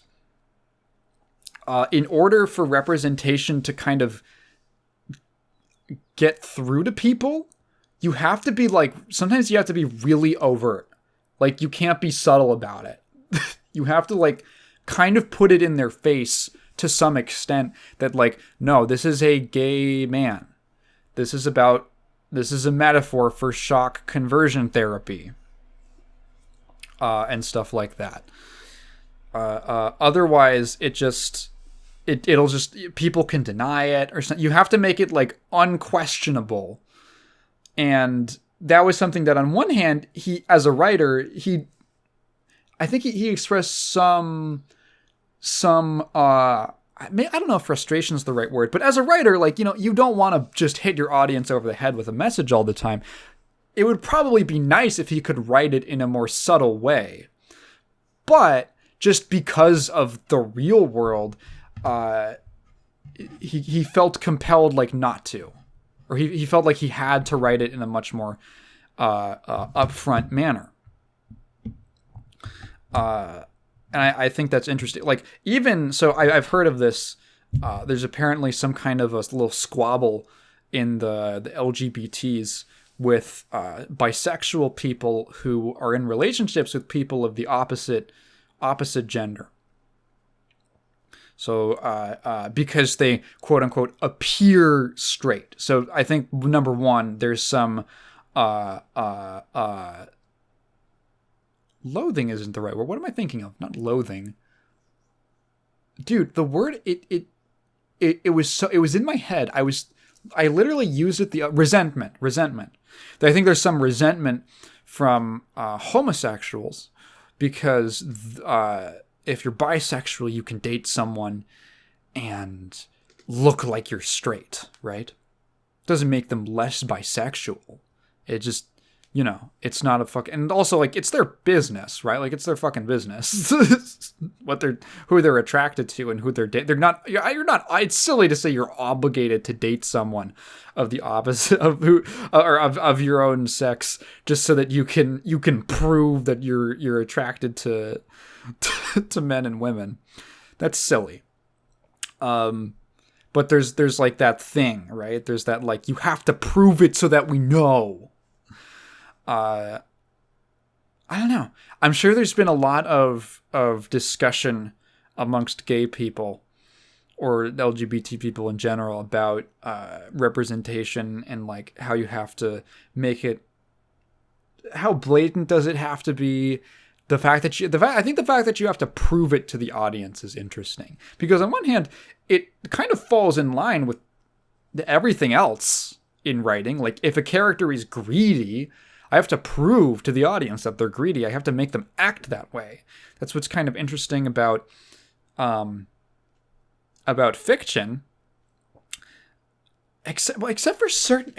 in order for representation to kind of get through to people, you have to be, like, sometimes you have to be really overt. Like, you can't be subtle about it. you have to like kind of put it in their face to some extent that like, no, this is a gay man. This is a metaphor for shock conversion therapy. And stuff like that. Otherwise, it'll just, people can deny it or something. You have to make it like unquestionable. And that was something that on one hand, he, as a writer, I think he expressed some I don't know if frustration is the right word, but as a writer, like, you know, you don't want to just hit your audience over the head with a message all the time. It would probably be nice if he could write it in a more subtle way. But just because of the real world, he felt compelled like not to. Or he felt like he had to write it in a much more upfront manner. And I think that's interesting. Like, even so, I've heard of this. There's apparently some kind of a little squabble in the LGBTs with bisexual people who are in relationships with people of the opposite gender. So because they quote unquote appear straight. So I think number one, there's some loathing isn't the right word. What am I thinking of? Not loathing. Dude, the word it was in my head. I literally used it, the resentment. I think there's some resentment from homosexuals because if you're bisexual, you can date someone and look like you're straight, right? Doesn't make them less bisexual. It just, you know, it's not a fucking, and also like it's their business, right? Like it's their fucking business. Who they're attracted to and who they're dating. You're not, it's silly to say you're obligated to date someone of the opposite of who, or of your own sex, just so that you can prove that you're attracted to men and women. That's silly. But there's like that thing, right? There's that like, you have to prove it so that we know. I don't know. I'm sure there's been a lot of discussion amongst gay people or LGBT people in general about representation and like how you have to make it. How blatant does it have to be? I think the fact that you have to prove it to the audience is interesting, because on one hand, it kind of falls in line with everything else in writing. Like if a character is greedy, I have to prove to the audience that they're greedy. I have to make them act that way. That's what's kind of interesting about fiction. Except for certain.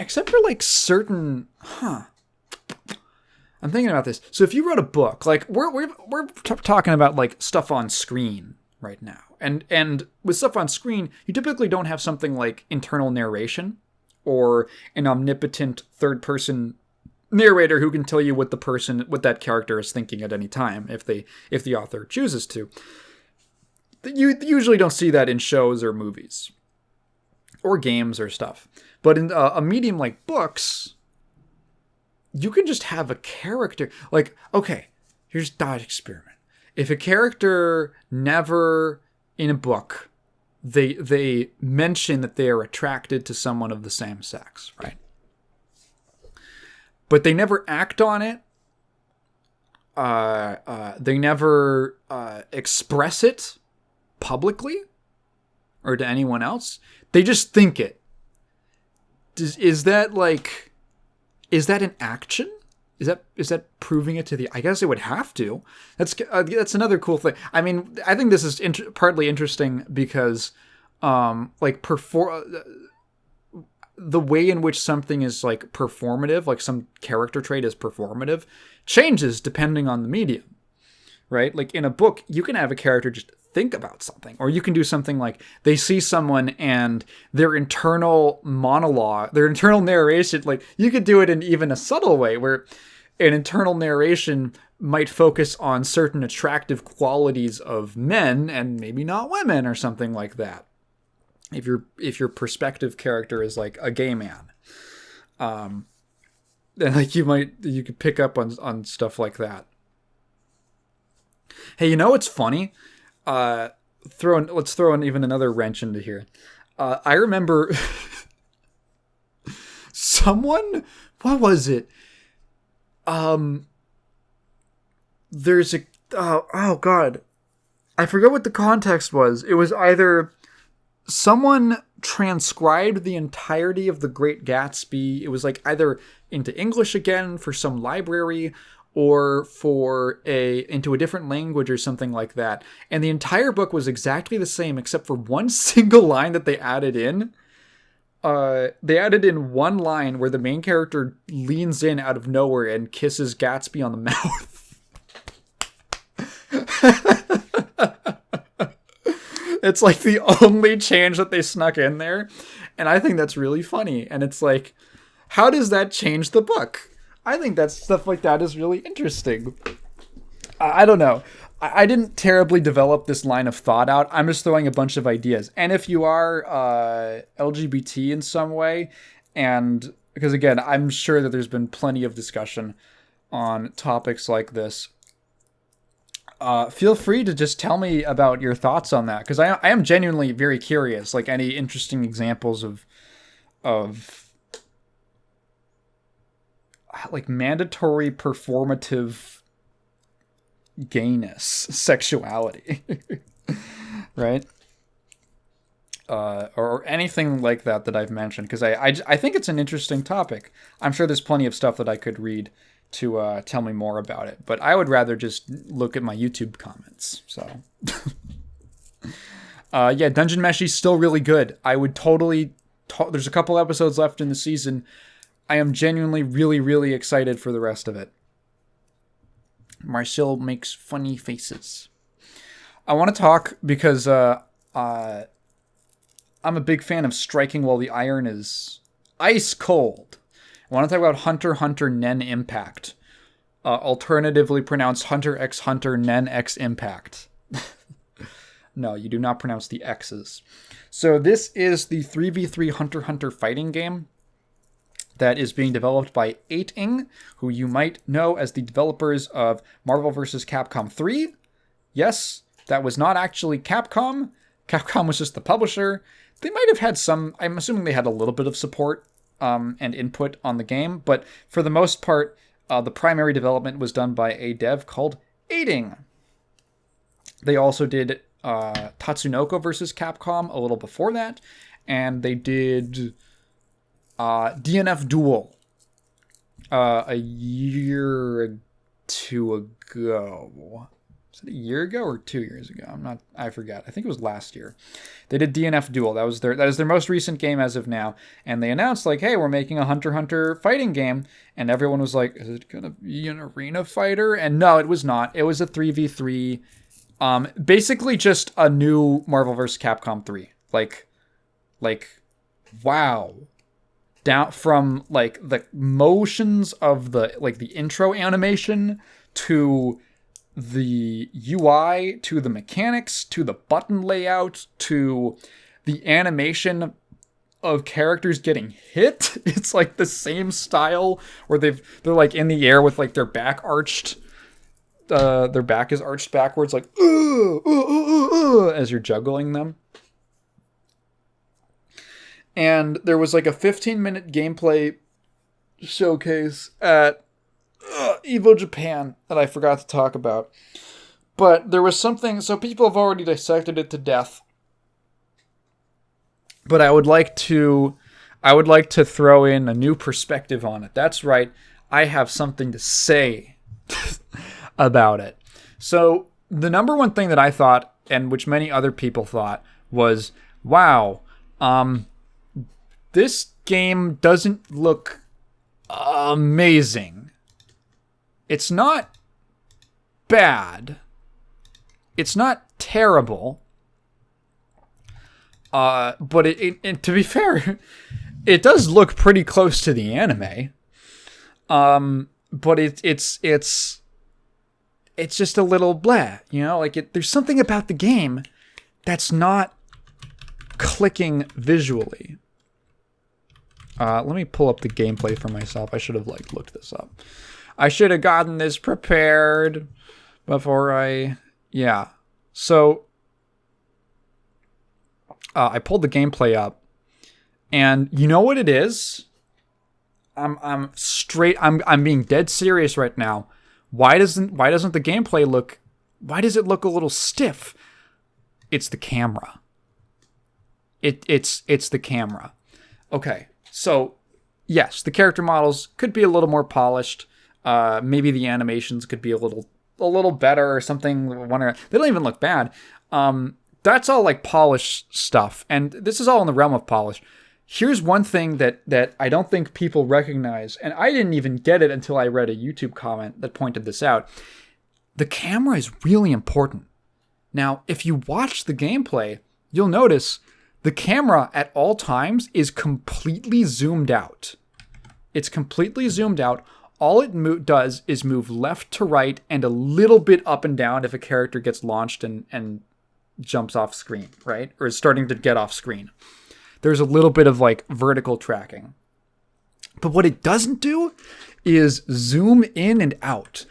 I'm thinking about this. So if you wrote a book, like we're talking about like stuff on screen right now, and with stuff on screen, you typically don't have something like internal narration or an omnipotent third person narrator who can tell you what that character is thinking at any time if the author chooses to. You usually don't see that in shows or movies or games or stuff. But in a medium like books, you can just have a character. Like, okay, here's a thought experiment. If a character never in a book, they mention that they are attracted to someone of the same sex, right? But they never act on it. They never express it publicly or to anyone else. They just think it. Is that an action? Is that proving it to the? I guess it would have to. That's another cool thing. I mean, I think this is partly interesting because, the way in which something is like performative, like some character trait is performative, changes depending on the medium, right? Like in a book, you can have a character just think about something, or you can do something like they see someone and their internal monologue, their internal narration, like you could do it in even a subtle way where an internal narration might focus on certain attractive qualities of men and maybe not women or something like that. If your perspective character is like a gay man, then like you could pick up on stuff like that. Hey, you know what's funny? Let's throw in even another wrench into here. I remember someone. What was it? There's a. Oh God, I forget what the context was. It was either someone transcribed the entirety of The Great Gatsby. It was like either into English again for some library or into a different language or something like that. And the entire book was exactly the same except for one single line that they added in. They added in one line where the main character leans in out of nowhere and kisses Gatsby on the mouth. It's like the only change that they snuck in there. And I think that's really funny. And it's like, how does that change the book? I think that stuff like that is really interesting. I don't know. I didn't terribly develop this line of thought out. I'm just throwing a bunch of ideas. And if you are LGBT in some way, and because again, I'm sure that there's been plenty of discussion on topics like this, feel free to just tell me about your thoughts on that, because I am genuinely very curious. Like any interesting examples of like mandatory performative gayness, sexuality, right? Or anything like that I've mentioned, because I think it's an interesting topic. I'm sure there's plenty of stuff that I could read to tell me more about it, but I would rather just look at my YouTube comments. So, yeah, Dungeon Meshi is still really good. I would totally. There's a couple episodes left in the season. I am genuinely really, really excited for the rest of it. Marcel makes funny faces. I want to talk because I'm a big fan of striking while the iron is ice cold. I want to talk about Hunter Nen Impact. Alternatively pronounced Hunter x Hunter Nen x Impact. No, you do not pronounce the X's. So this is the 3v3 Hunter fighting game that is being developed by 8ing, who you might know as the developers of Marvel vs. Capcom 3. Yes, that was not actually Capcom. Capcom was just the publisher. They might have had some, I'm assuming they had a little bit of support and input on the game, but for the most part, the primary development was done by a dev called 8ing. They also did Tatsunoko vs. Capcom a little before that, and they did DNF Duel a year or two ago. Was it a year ago or 2 years ago? I forgot. I think it was last year. They did DNF Duel. That is their most recent game as of now. And they announced like, hey, we're making a Hunter fighting game. And everyone was like, is it going to be an arena fighter? And no, it was not. It was a 3v3. Basically just a new Marvel vs. Capcom 3. Like, wow. Down from like the motions of the intro animation to the UI, to the mechanics, to the button layout, to the animation of characters getting hit. It's like the same style where they're like in the air with like their back arched. Their back is arched backwards, like as you're juggling them. And there was like a 15-minute gameplay showcase at Evo Japan that I forgot to talk about. But there was something, so people have already dissected it to death. But I would like to throw in a new perspective on it. That's right. I have something to say about it. So the number one thing that I thought, and which many other people thought, was, wow, this game doesn't look amazing. It's not bad. It's not terrible. But it to be fair, it does look pretty close to the anime. But it's just a little blah, you know? Like there's something about the game that's not clicking visually. Let me pull up the gameplay for myself. I should have looked this up. I should have gotten this prepared before I Yeah. So I pulled the gameplay up, and you know what it is? I'm being dead serious right now. Why doesn't the gameplay look? Why does it look a little stiff? It's the camera. It's the camera. Okay, so yes, the character models could be a little more polished. Maybe the animations could be a little better or something. They don't even look bad. That's all like polished stuff, and this is all in the realm of polish. Here's one thing that I don't think people recognize, and I didn't even get it until I read a YouTube comment that pointed this out. The camera is really important. Now, if you watch the gameplay, you'll notice the camera at all times is completely zoomed out. It's completely zoomed out. All it does is move left to right and a little bit up and down if a character gets launched and jumps off screen, right? Or is starting to get off screen. There's a little bit of like vertical tracking. But what it doesn't do is zoom in and out.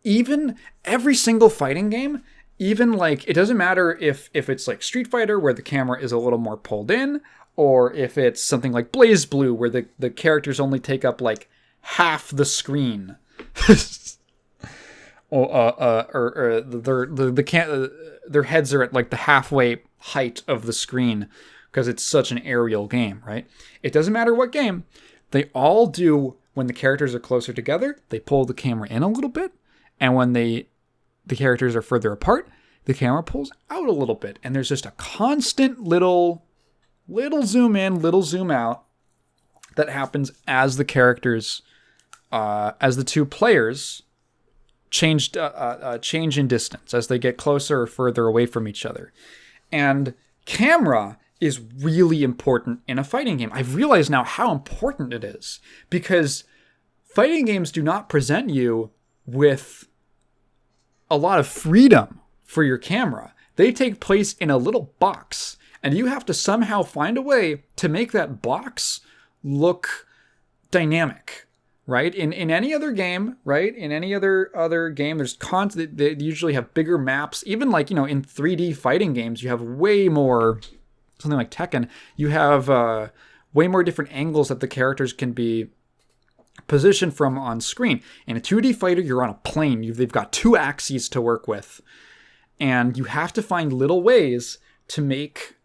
Even every single fighting game, even like, it doesn't matter if it's like Street Fighter where the camera is a little more pulled in, or if it's something like Blaze Blue where the characters only take up like half the screen. or their heads are at like the halfway height of the screen because it's such an aerial game, right? It doesn't matter what game. They all do, when the characters are closer together, they pull the camera in a little bit. And when the characters are further apart, the camera pulls out a little bit. And there's just a constant little zoom in, little zoom out that happens as the characters, as the two players change in distance, as they get closer or further away from each other. And camera is really important in a fighting game. I've realized now how important it is, because fighting games do not present you with a lot of freedom for your camera. They take place in a little box, and you have to somehow find a way to make that box look dynamic, right? In any other game, right? In any other game, there's they usually have bigger maps. Even like, in 3D fighting games, you have way more, something like Tekken, you have way more different angles that the characters can be positioned from on screen. In a 2D fighter, you're on a plane. They've got two axes to work with. And you have to find little ways to make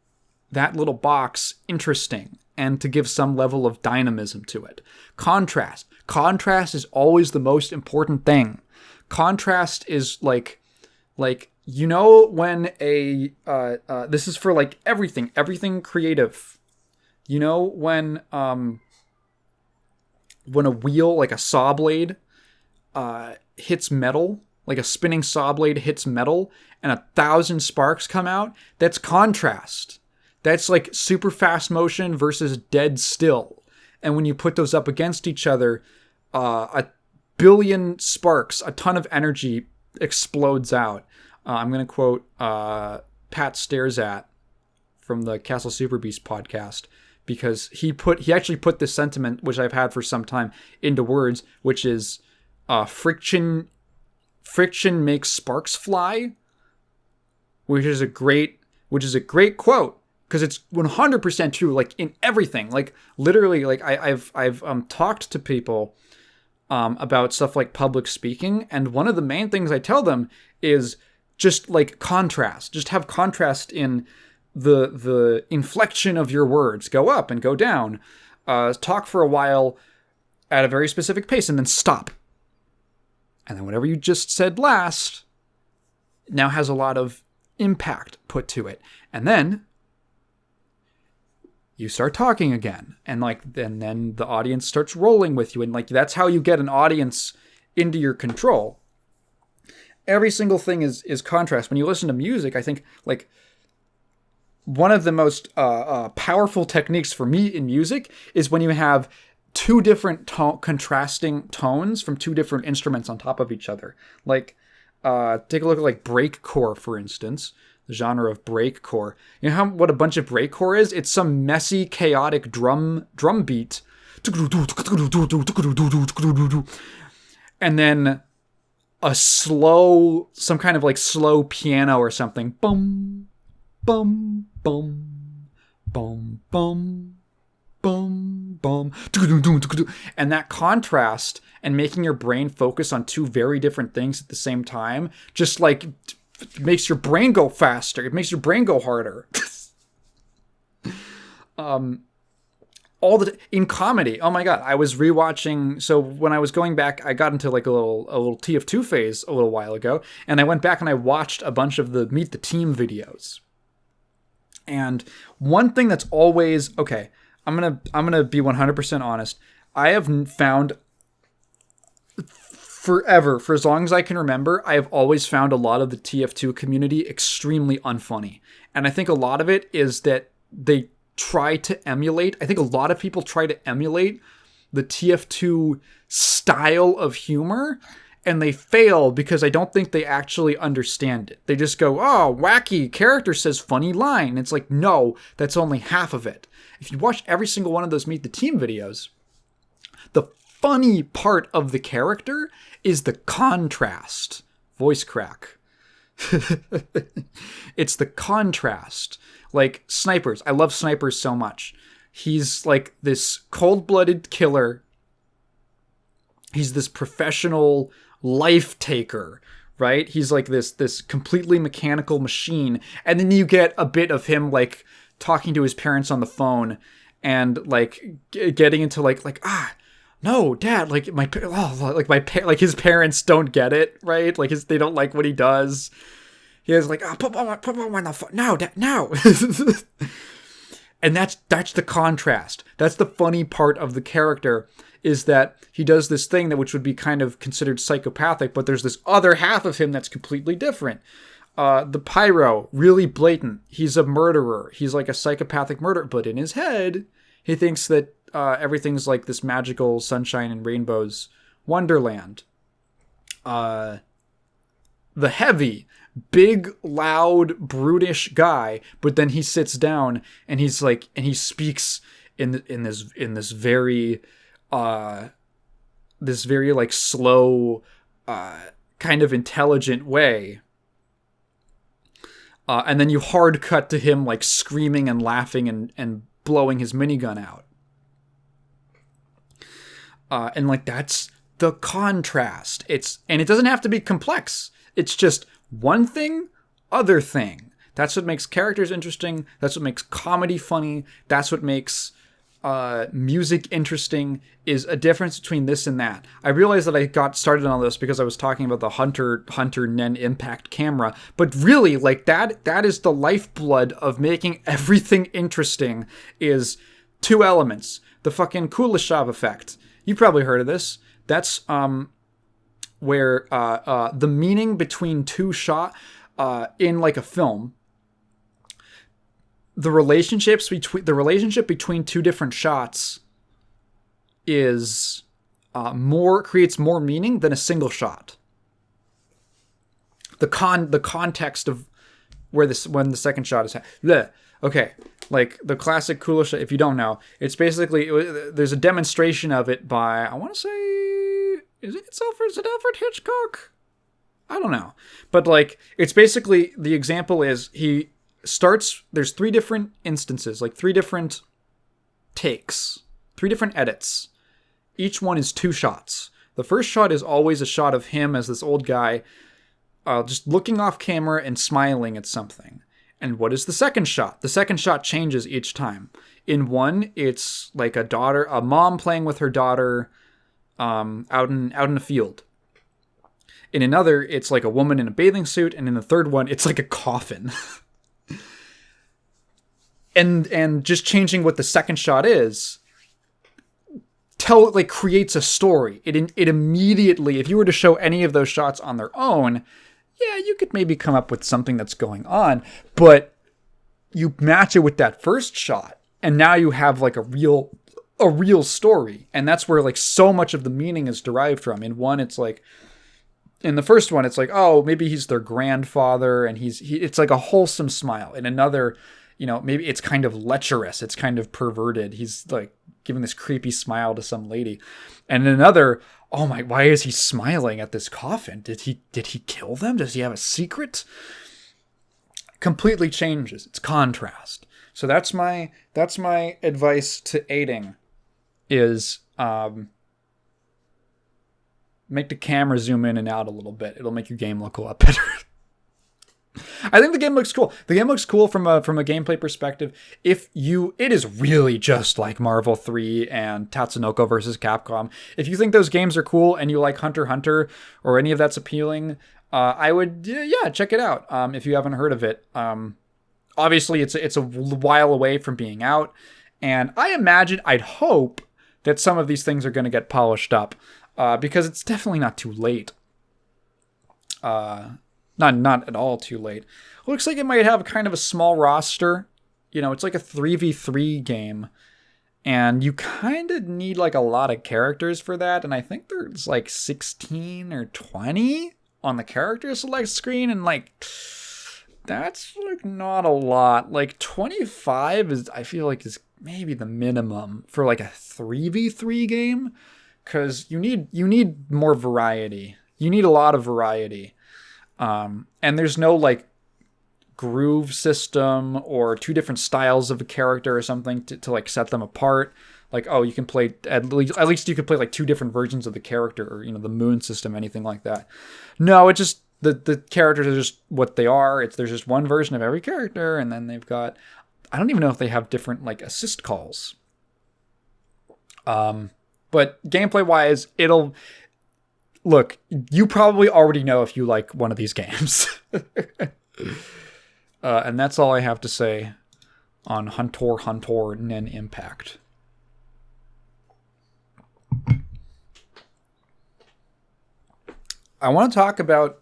that little box interesting and to give some level of dynamism to it. Contrast. Contrast is always the most important thing. Contrast is like when this is for like everything creative. When a wheel, like a saw blade, hits metal, like a spinning saw blade hits metal and 1,000 sparks come out, that's contrast. That's like super fast motion versus dead still. And when you put those up against each other, 1 billion sparks, a ton of energy explodes out. I'm going to quote Pat Staresat from the Castle Super Beast podcast, because he actually put this sentiment, which I've had for some time, into words, which is friction makes sparks fly, which is a great quote, because it's 100% true. Like in everything, like literally, like I've talked to people about stuff like public speaking, and one of the main things I tell them is just like contrast. Just have contrast in the inflection of your words. Go up and go down. Talk for a while at a very specific pace and then stop. And then whatever you just said last now has a lot of impact put to it. And then you start talking again. And then the audience starts rolling with you. And like, that's how you get an audience into your control. Every single thing is contrast. When you listen to music, I think like one of the most powerful techniques for me in music is when you have two different contrasting tones from two different instruments on top of each other. Like, take a look at like breakcore, for instance, the genre of breakcore. You know what a bunch of breakcore is? It's some messy, chaotic drum beat, and then some kind of like slow piano or something. Bum, bum, bum, bum, bum, bum, bum. And that contrast and making your brain focus on two very different things at the same time just like makes your brain go faster. It makes your brain go harder. In comedy, oh my god, I was rewatching. So when I was going back, I got into like a little TF2 phase a little while ago, and I went back and I watched a bunch of the Meet the Team videos. And one thing that's always okay, I'm gonna be 100% honest. I have found forever, for as long as I can remember, I have always found a lot of the TF2 community extremely unfunny, and I think a lot of it is that they try to emulate. I think a lot of people try to emulate the TF2 style of humor, and they fail because I don't think they actually understand it. They just go, oh, wacky character says funny line. It's like, no, that's only half of it. If you watch every single one of those Meet the Team videos, the funny part of the character is the contrast. Voice crack. It's the contrast. Like snipers. I love snipers so much. He's like this cold-blooded killer. He's this professional life taker, right? He's like this completely mechanical machine. And then you get a bit of him like talking to his parents on the phone and like getting into like no, Dad, like like his parents don't get it, right? Like they don't like what he does. He has like, oh, put him on the phone. No, Dad, no. And that's the contrast. That's the funny part of the character, is that he does this thing which would be kind of considered psychopathic, but there's this other half of him that's completely different. The pyro, really blatant. He's a murderer. He's like a psychopathic murderer, but in his head, he thinks that everything's like this magical sunshine and rainbows wonderland. The heavy, big, loud, brutish guy, but then he sits down and he's like, and he speaks in this very like slow, kind of intelligent way. And then you hard cut to him like screaming and laughing and blowing his minigun out. And like that's the contrast. It doesn't have to be complex. It's just one thing, other thing. That's what makes characters interesting. That's what makes comedy funny. That's what makes music interesting, is a difference between this and that. I realized that I got started on this because I was talking about the Hunter Nen Impact camera, but really, like that is the lifeblood of making everything interesting, is two elements. The fucking Kuleshov effect. You've probably heard of this. That's where the meaning between two shots in like a film, the relationship between two different shots is creates more meaning than a single shot. The context of when the second shot is okay, like the classic Kuleshov. If you don't know, it's basically there's a demonstration of it by, I want to say, is it Alfred Hitchcock? I don't know, but like it's basically, the example is he starts, there's three different instances, like three different takes, three different edits. Each one is two shots. The first shot is always a shot of him as this old guy, just looking off camera and smiling at something. And what is the second shot? The second shot changes each time. In one, it's like a mom playing with her daughter out in a field. In another, it's like a woman in a bathing suit, and in the third one, it's like a coffin. and just changing what the second shot is creates a story. It immediately, if you were to show any of those shots on their own, yeah, you could maybe come up with something that's going on, but you match it with that first shot, and now you have like a real story. And that's where like so much of the meaning is derived from. In one, it's like, in the first one, it's like, oh, maybe he's their grandfather, and it's like a wholesome smile. In another, maybe it's kind of lecherous, it's kind of perverted. He's like giving this creepy smile to some lady. And in another, oh my, why is he smiling at this coffin? Did he kill them? Does he have a secret? Completely changes. It's contrast. So that's my advice to aiding is make the camera zoom in and out a little bit. It'll make your game look a lot better. I think the game looks cool. The game looks cool from a gameplay perspective. It is really just like Marvel 3 and Tatsunoko versus Capcom. If you think those games are cool and you like Hunter x Hunter or any of that's appealing, I would check it out. If you haven't heard of it, obviously it's a while away from being out, and I'd hope that some of these things are going to get polished up, because it's definitely not too late. Not at all too late. Looks like it might have kind of a small roster. It's like a 3v3 game. And you kind of need like a lot of characters for that. And I think there's like 16 or 20 on the character select screen. And like, that's like not a lot. Like 25 I feel like is maybe the minimum for like a 3v3 game. Because you need more variety. You need a lot of variety. And there's no like groove system or two different styles of a character or something to like set them apart. Like, oh, you can play at least you could play like two different versions of the character, or the moon system, anything like that. No, it just the characters are just what they are. There's just one version of every character, and then they've got, I don't even know if they have different like assist calls. But gameplay wise, look, you probably already know if you like one of these games. And that's all I have to say on Hunter Nen Impact. I want to talk about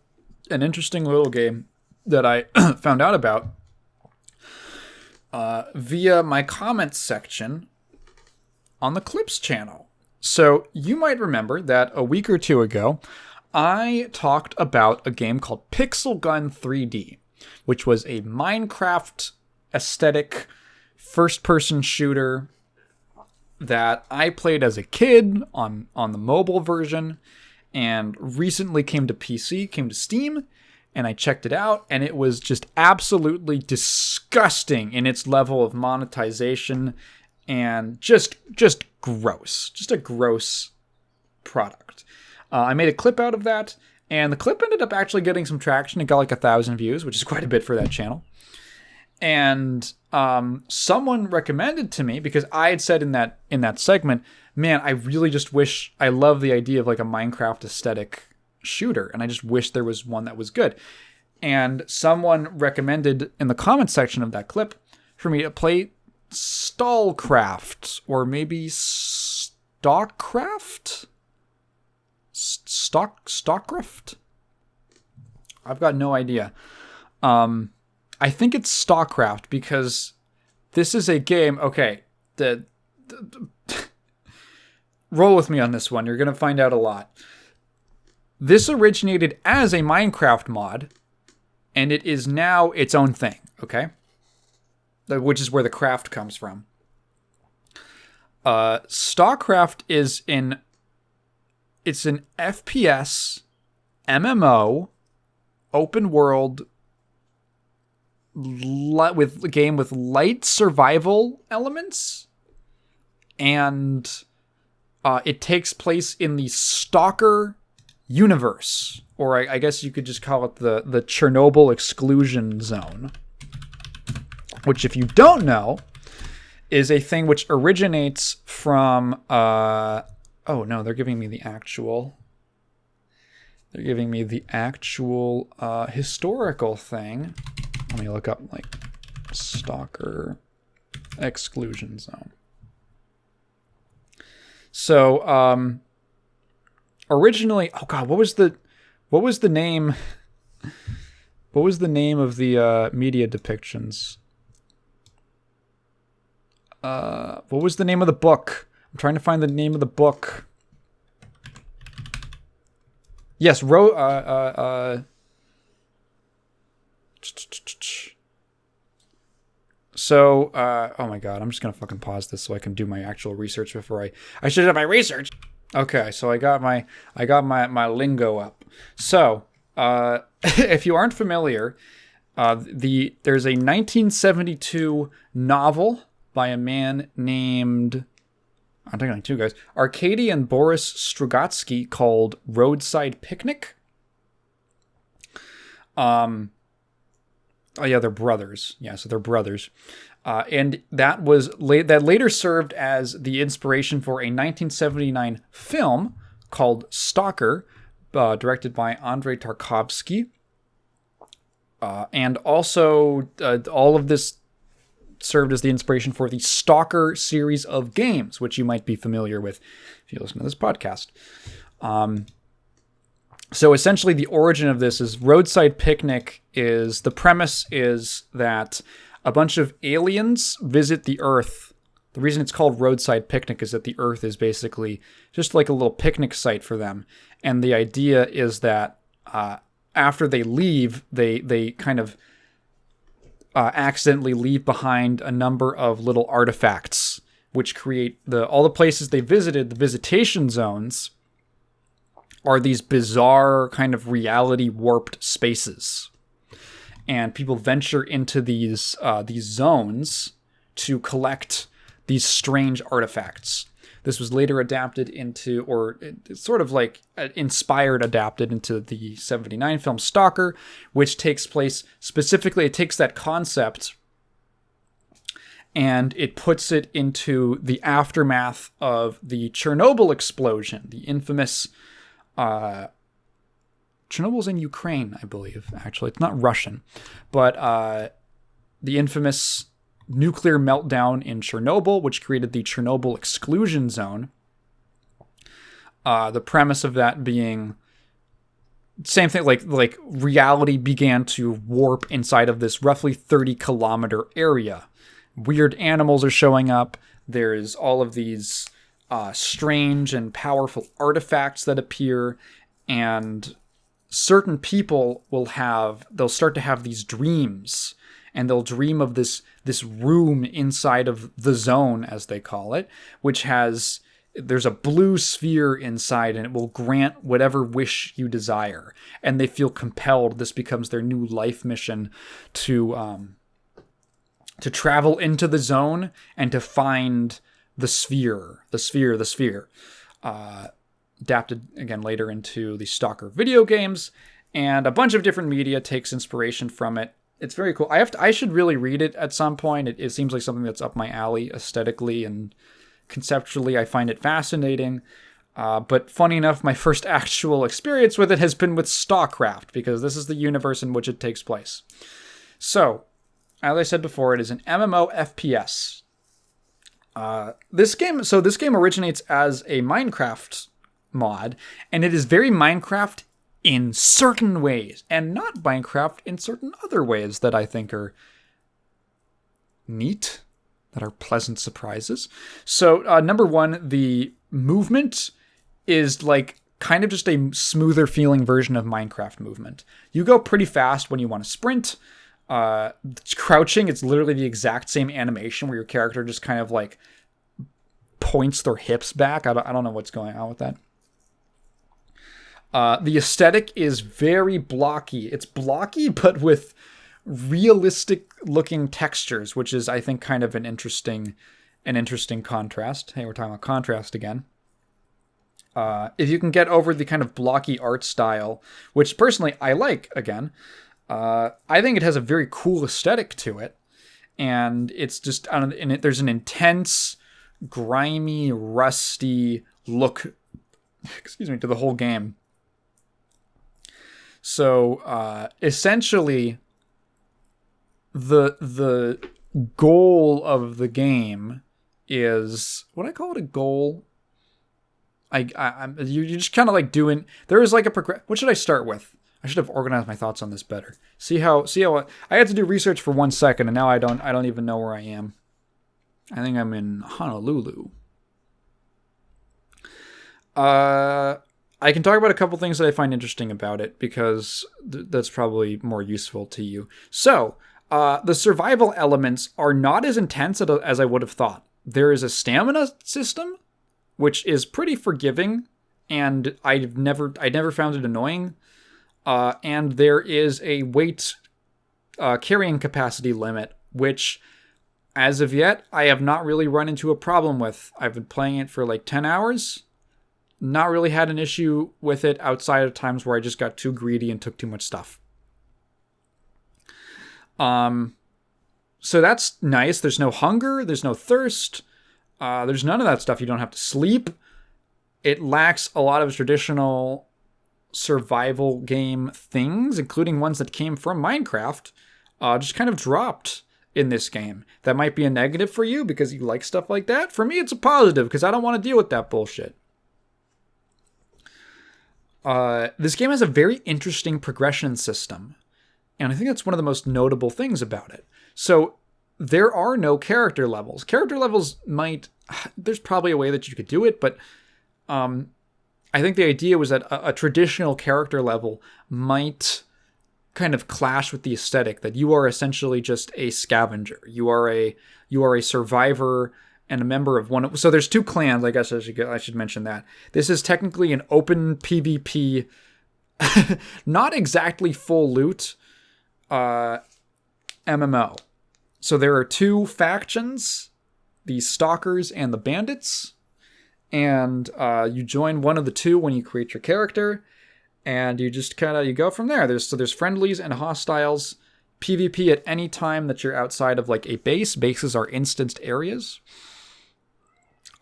an interesting little game that I found out about via my comments section on the Clips channel. So you might remember that a week or two ago, I talked about a game called Pixel Gun 3D, which was a Minecraft aesthetic first-person shooter that I played as a kid on the mobile version, and recently came to Steam, and I checked it out, and it was just absolutely disgusting in its level of monetization, and just gross. Just a gross product. I made a clip out of that, and the clip ended up actually getting some traction. It got like 1,000 views, which is quite a bit for that channel. And someone recommended to me, because I had said in that segment, man, I really just wish, I love the idea of like a Minecraft aesthetic shooter, and I just wish there was one that was good. And someone recommended in the comments section of that clip for me to play Stalcraft, or maybe Stalcraft? Stalcraft? I've got no idea. I think it's Stalcraft, because this is a game. Okay, roll with me on this one. You're going to find out a lot. This originated as a Minecraft mod, and it is now its own thing, okay? Which is where the craft comes from. Stalcraft is it's an FPS MMO open world with a game with light survival elements, and it takes place in the Stalker universe, or I guess you could just call it the Chernobyl exclusion zone, which, if you don't know, is a thing which originates from oh no, they're giving me the actual historical thing. Let me look up like Stalker exclusion zone. So originally, oh god, what was the name of the media depictions? What was the name of the book? I'm trying to find the name of the book. Yes, So, oh my god, I'm just gonna fucking pause this so I can do my actual research before I should have my research. Okay, so I got my lingo up. So, if you aren't familiar, there's a 1972 novel by a man named, I'm talking like two guys, Arkady and Boris Strugatsky, called Roadside Picnic. Oh yeah, they're brothers. Yeah, so they're brothers. And that that later served as the inspiration for a 1979 film called Stalker, directed by Andrei Tarkovsky. And also, all of this served as the inspiration for the Stalker series of games, which you might be familiar with if you listen to this podcast. So essentially, the origin of this is Roadside Picnic. The premise is that a bunch of aliens visit the Earth. The reason it's called Roadside Picnic is that the Earth is basically just like a little picnic site for them. And the idea is that after they leave, they kind of accidentally leave behind a number of little artifacts, which create all the places they visited, the visitation zones, are these bizarre kind of reality warped spaces. And people venture into these zones to collect these strange artifacts. This was later adapted into, or sort of like adapted into the 79 film Stalker, which takes place specifically, it takes that concept and it puts it into the aftermath of the Chernobyl explosion, the infamous, Chernobyl's in Ukraine, I believe, actually. It's not Russian. But the infamous nuclear meltdown in Chernobyl, which created the Chernobyl exclusion zone. The premise of that being same thing, like reality began to warp inside of this roughly 30-kilometer area. Weird animals are showing up. There's all of these strange and powerful artifacts that appear, and certain people they'll start to have these dreams, and they'll dream of this room inside of the zone, as they call it, which there's a blue sphere inside, and it will grant whatever wish you desire. And they feel compelled. This becomes their new life mission to travel into the zone and to find the sphere. Adapted again later into the Stalker video games, and a bunch of different media takes inspiration from it. It's very cool. I should really read it at some point. It seems like something that's up my alley aesthetically and conceptually. I find it fascinating. But funny enough, my first actual experience with it has been with Stalcraft, because this is the universe in which it takes place. So, as I said before, it is an MMO FPS. This game originates as a Minecraft mod, and it is very Minecraft in certain ways, and not Minecraft in certain other ways that I think are neat, that are pleasant surprises. So, number one, the movement is like kind of just a smoother feeling version of Minecraft movement. You go pretty fast when you want to sprint. Crouching, it's literally the exact same animation where your character just kind of like points their hips back. I don't know what's going on with that. The aesthetic is very blocky. It's blocky, but with realistic looking textures, which is, I think, kind of an interesting contrast. Hey, we're talking about contrast again. If you can get over the kind of blocky art style, which personally I like, again, I think it has a very cool aesthetic to it. And it's just, there's an intense, grimy, rusty look, to the whole game. So, essentially, the goal of the game is, would I call it a goal? You're just kind of like doing, there is like what should I start with? I should have organized my thoughts on this better. See how I had to do research for 1 second, and now I don't even know where I am. I think I'm in Honolulu. I can talk about a couple things that I find interesting about it, because that's probably more useful to you. So, the survival elements are not as intense as I would have thought. There is a stamina system, which is pretty forgiving, and I never found it annoying. And there is a weight carrying capacity limit, which, as of yet, I have not really run into a problem with. I've been playing it for like 10 hours. Not really had an issue with it outside of times where I just got too greedy and took too much stuff. So that's nice. There's no hunger. There's no thirst. There's none of that stuff. You don't have to sleep. It lacks a lot of traditional survival game things, including ones that came from Minecraft, just kind of dropped in this game. That might be a negative for you because you like stuff like that. For me, it's a positive because I don't want to deal with that bullshit. This game has a very interesting progression system, and I think that's one of the most notable things about it. So there are no character levels. Character levels there's probably a way that you could do it, but I think the idea was that a traditional character level might kind of clash with the aesthetic, that you are essentially just a scavenger. You are a survivor and a member of one. So there's two clans. I guess I should mention that. This is technically an open PvP, not exactly full loot MMO. So there are two factions, the Stalkers and the Bandits. And you join one of the two when you create your character, and you just you go from there. There's friendlies and hostiles. PvP at any time that you're outside of like a base. Bases are instanced areas.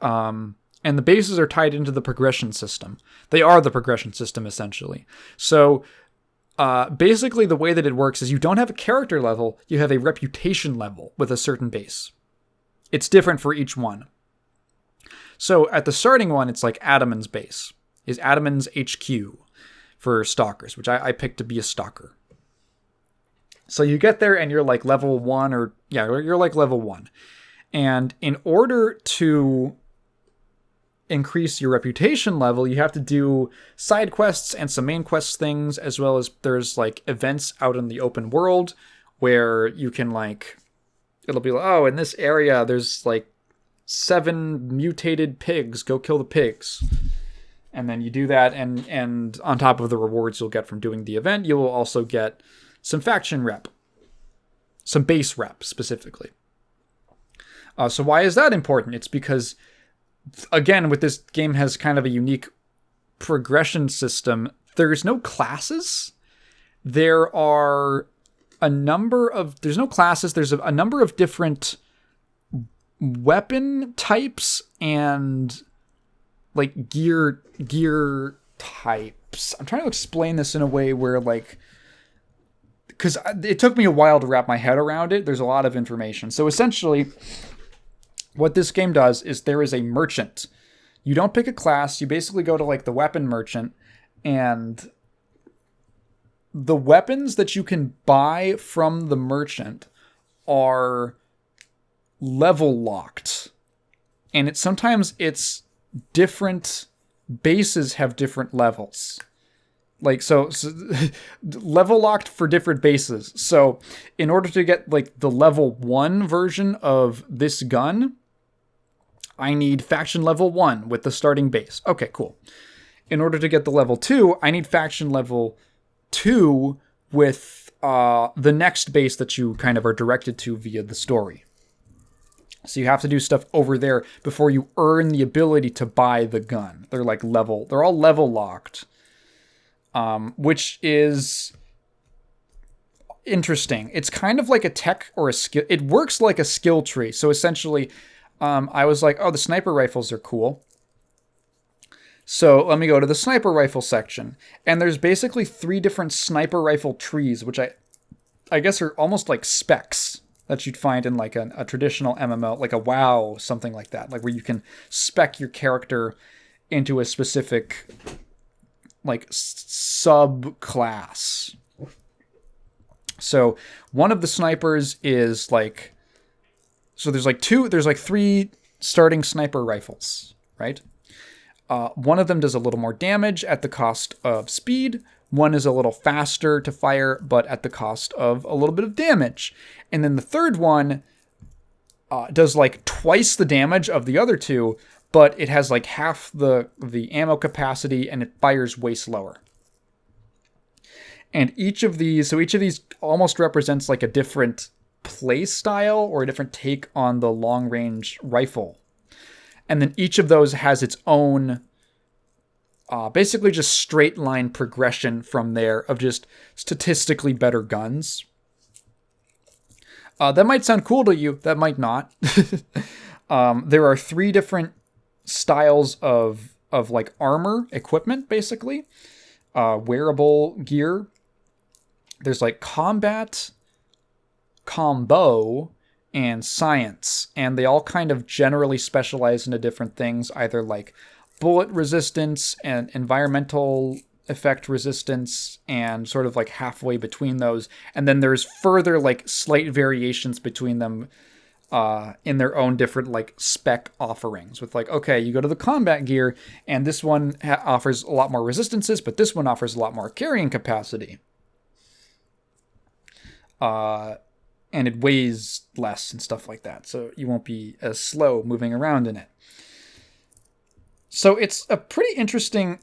And the bases are tied into the progression system. They are the progression system, essentially. So basically the way that it works is you don't have a character level, you have a reputation level with a certain base. It's different for each one. So at the starting one, it's like Adaman's base. Is Adaman's HQ for stalkers, which I picked to be a stalker. So you get there and you're like level 1 you're like level 1. And in order to increase your reputation level, you have to do side quests and some main quest things, as well as there's like events out in the open world where you can it'll be like, oh, in this area, there's like 7 mutated pigs, go kill the pigs. And then you do that, and on top of the rewards you'll get from doing the event, you will also get some faction rep. Some base rep, specifically. So why is that important? It's because, again, with this game has kind of a unique progression system. There's no classes. There's no classes. There's a number of different weapon types and like gear types. I'm trying to explain this in a way where because it took me a while to wrap my head around it. There's a lot of information. So essentially what this game does is there is a merchant. You don't pick a class. You basically go to the weapon merchant, and the weapons that you can buy from the merchant are level locked. And sometimes it's different bases have different levels. So level locked for different bases. So in order to get the level 1 version of this gun, I need faction level 1 with the starting base. Okay, cool. In order to get the level 2, I need faction level 2 with the next base that you kind of are directed to via the story. So you have to do stuff over there before you earn the ability to buy the gun. They're all level locked. Which is interesting. It's kind of like a tech or a skill. It works like a skill tree. So essentially, I was like, oh, the sniper rifles are cool. So let me go to the sniper rifle section. And there's basically 3 different sniper rifle trees, which I guess are almost like specs that you'd find in a traditional MMO, like a WoW, something like that. Where you can spec your character into a specific subclass. So one of the snipers is so there's 3 starting sniper rifles, right? One of them does a little more damage at the cost of speed. One is a little faster to fire, but at the cost of a little bit of damage. And then the third one does twice the damage of the other 2, but it has like half the ammo capacity and it fires way slower. And each of these almost represents like a different play style or a different take on the long range rifle. And then each of those has its own basically just straight line progression from there of just statistically better guns. That might sound cool to you. That might not. There are 3 different styles of like armor equipment, basically. Wearable gear. There's like combat, combo, and science. And they all kind of generally specialize into different things, either like bullet resistance and environmental effect resistance, and sort of like halfway between those. And then there's further like slight variations between them in their own different like spec offerings, with like, okay, you go to the combat gear and this one offers a lot more resistances, but this one offers a lot more carrying capacity. And it weighs less and stuff like that, so you won't be as slow moving around in it. So it's a pretty interesting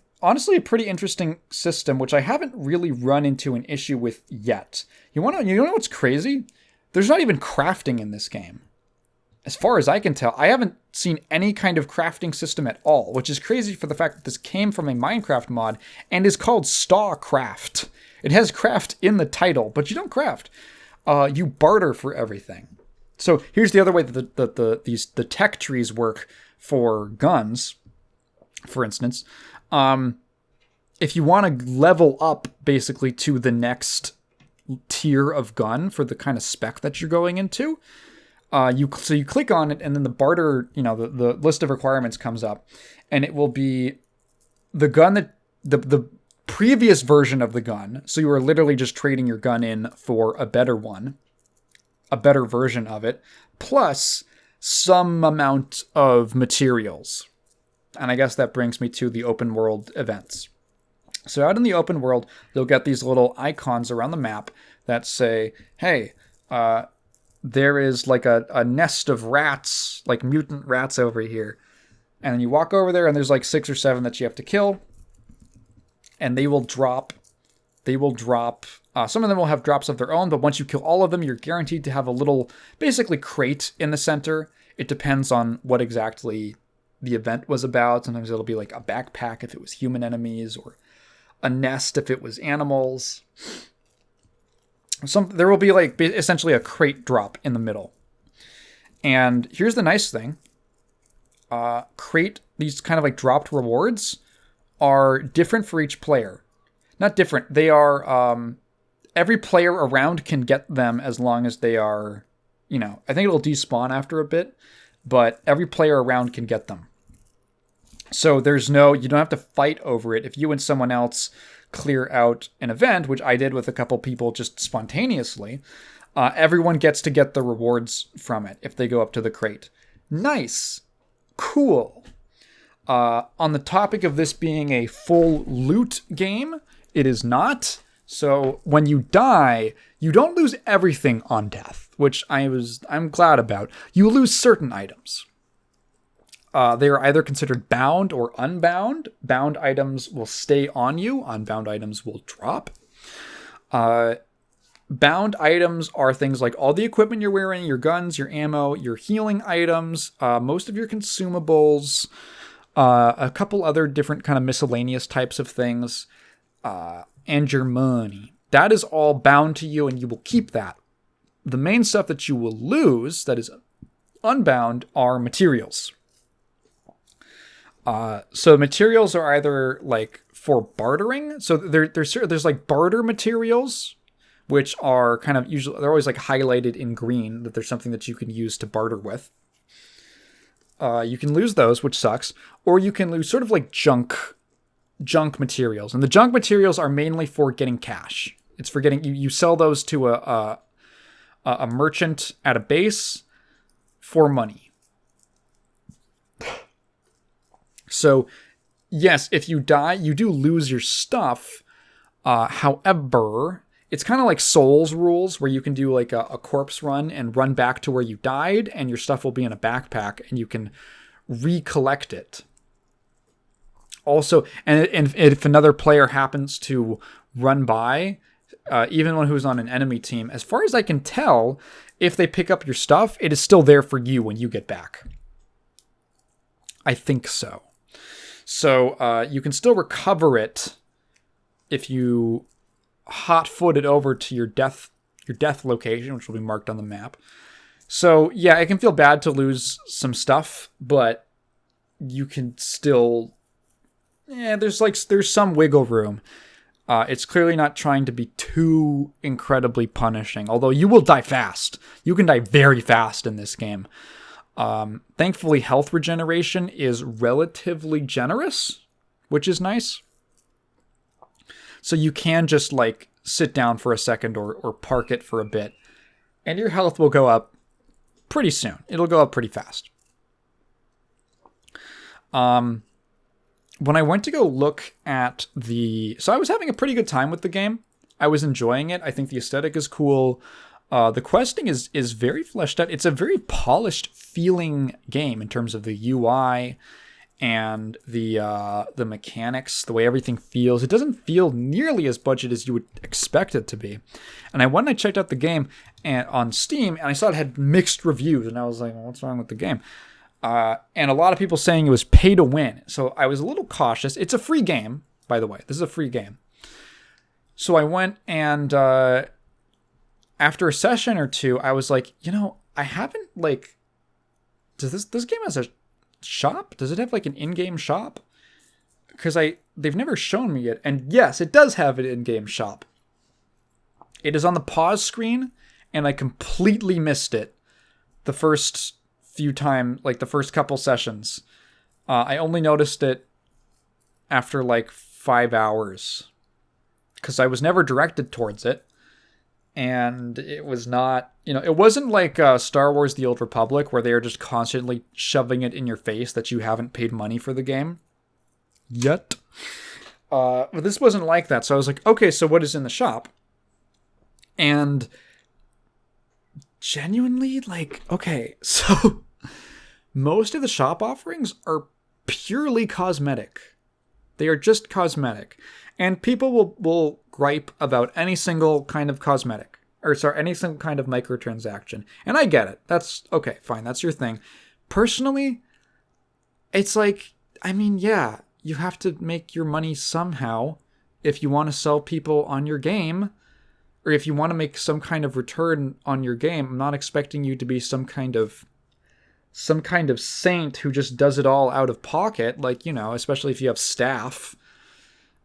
system, which I haven't really run into an issue with yet. You know what's crazy? There's not even crafting in this game. As far as I can tell, I haven't seen any kind of crafting system at all, which is crazy for the fact that this came from a Minecraft mod and is called Stalcraft. It has craft in the title, but you don't craft. You barter for everything. So here's the other way that the tech trees work for guns. For instance, if you want to level up basically to the next tier of gun for the kind of spec that you're going into, you click on it, and then the barter, the list of requirements comes up, and it will be the gun that the previous version of the gun. So you are literally just trading your gun in for a better one, a better version of it, plus some amount of materials. And I guess that brings me to the open world events. So out in the open world, you'll get these little icons around the map that say, hey, there is like a nest of rats, like mutant rats over here. And then you walk over there and there's like 6 or 7 that you have to kill. And they will drop, some of them will have drops of their own, but once you kill all of them, you're guaranteed to have a little, basically, crate in the center. It depends on what exactly the event was about. Sometimes it'll be like a backpack if it was human enemies, or a nest if it was animals. There will be like essentially a crate drop in the middle. And here's the nice thing. These kind of like dropped rewards are different for each player. Not different. They are, every player around can get them as long as they are, I think it'll despawn after a bit, but every player around can get them. So you don't have to fight over it. If you and someone else clear out an event, which I did with a couple people just spontaneously, everyone gets to get the rewards from it if they go up to the crate. Nice. Cool. On the topic of this being a full loot game, it is not. So when you die, you don't lose everything on death, which I'm glad about. You lose certain items. They are either considered bound or unbound. Bound items will stay on you. Unbound items will drop. Bound items are things like all the equipment you're wearing, your guns, your ammo, your healing items, most of your consumables, a couple other different kind of miscellaneous types of things, and your money. That is all bound to you, and you will keep that. The main stuff that you will lose, that is unbound, are materials. So materials are either like for bartering. So there's like barter materials, which are kind of usually, they're always like highlighted in green, that there's something that you can use to barter with. You can lose those, which sucks, or you can lose sort of like junk materials. And the junk materials are mainly for getting cash. It's for getting, you sell those to a merchant at a base for money. So, yes, if you die, you do lose your stuff. However, it's kind of like Souls rules, where you can do like a corpse run and run back to where you died, and your stuff will be in a backpack, and you can recollect it. Also, and if another player happens to run by, even one who's on an enemy team, as far as I can tell, if they pick up your stuff, it is still there for you when you get back. I think so. So you can still recover it if you hot-foot it over to your death location, which will be marked on the map. So yeah, it can feel bad to lose some stuff, but you can still... there's some wiggle room. It's clearly not trying to be too incredibly punishing, although you will die fast. You can die very fast in this game. Thankfully, health regeneration is relatively generous, which is nice. So you can just like sit down for a second or park it for a bit, and your health will go up pretty soon. It'll go up pretty fast. When I went to go look at so I was having a pretty good time with the game. I was enjoying it. I think the aesthetic is cool. The questing is very fleshed out. It's a very polished feeling game in terms of the UI and the mechanics, the way everything feels. It doesn't feel nearly as budget as you would expect it to be. And I went and I checked out the game on Steam, and I saw it had mixed reviews, and I was like, well, what's wrong with the game? And a lot of people saying it was pay to win. So I was a little cautious. It's a free game, by the way. This is a free game. So I went and after a session or two, I was like, I haven't does this game has a shop? Does it have like an in-game shop? Because they've never shown me it. And yes, it does have an in-game shop. It is on the pause screen, and I completely missed it the first few times, like the first couple sessions. I only noticed it after like 5 hours because I was never directed towards it. And it was not, it wasn't like Star Wars The Old Republic where they are just constantly shoving it in your face that you haven't paid money for the game yet. But this wasn't like that. So I was like, okay, so what is in the shop? And genuinely, okay, so most of the shop offerings are purely cosmetic. They are just cosmetic. And people will gripe about any single kind of cosmetic. Any single kind of microtransaction. And I get it. That's okay, fine. That's your thing. Personally, it's like, yeah, you have to make your money somehow if you want to sell people on your game, or if you want to make some kind of return on your game. I'm not expecting you to be some kind of saint who just does it all out of pocket, especially if you have staff.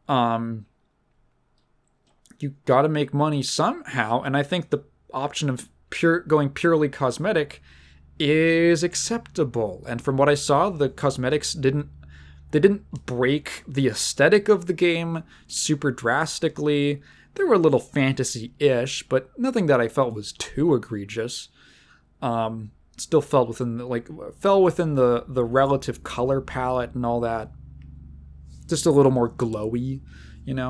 You got to make money somehow, and I think the option of going purely cosmetic is acceptable. And from what I saw, the cosmetics didn't break the aesthetic of the game super drastically. They were a little fantasy-ish, but nothing that I felt was too egregious. Still fell within the relative color palette and all that. Just a little more glowy, And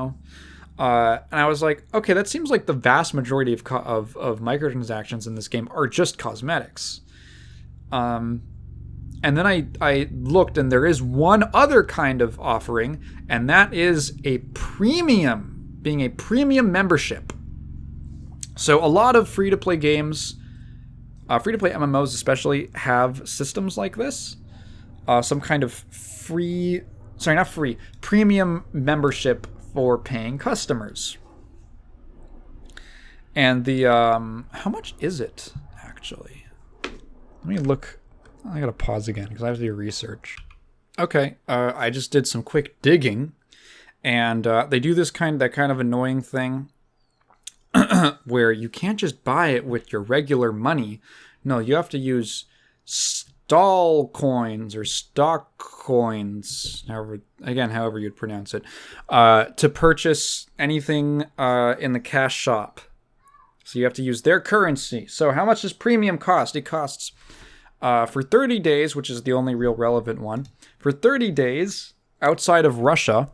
I was like, okay, that seems like the vast majority of microtransactions in this game are just cosmetics. And then I looked, and there is one other kind of offering, and that is a premium, being a premium membership. So a lot of free-to-play games, free-to-play MMOs especially, have systems like this. Some kind of premium membership for paying customers. And the, how much is it, actually? Let me look. I gotta pause again because I have to do research. Okay, I just did some quick digging, and they do that kind of annoying thing where you can't just buy it with your regular money. No, you have to use stall coins or stock coins, however you'd pronounce it, to purchase anything in the cash shop. So you have to use their currency. So how much does premium cost? It costs, for 30 days, which is the only real relevant one, for 30 days outside of Russia,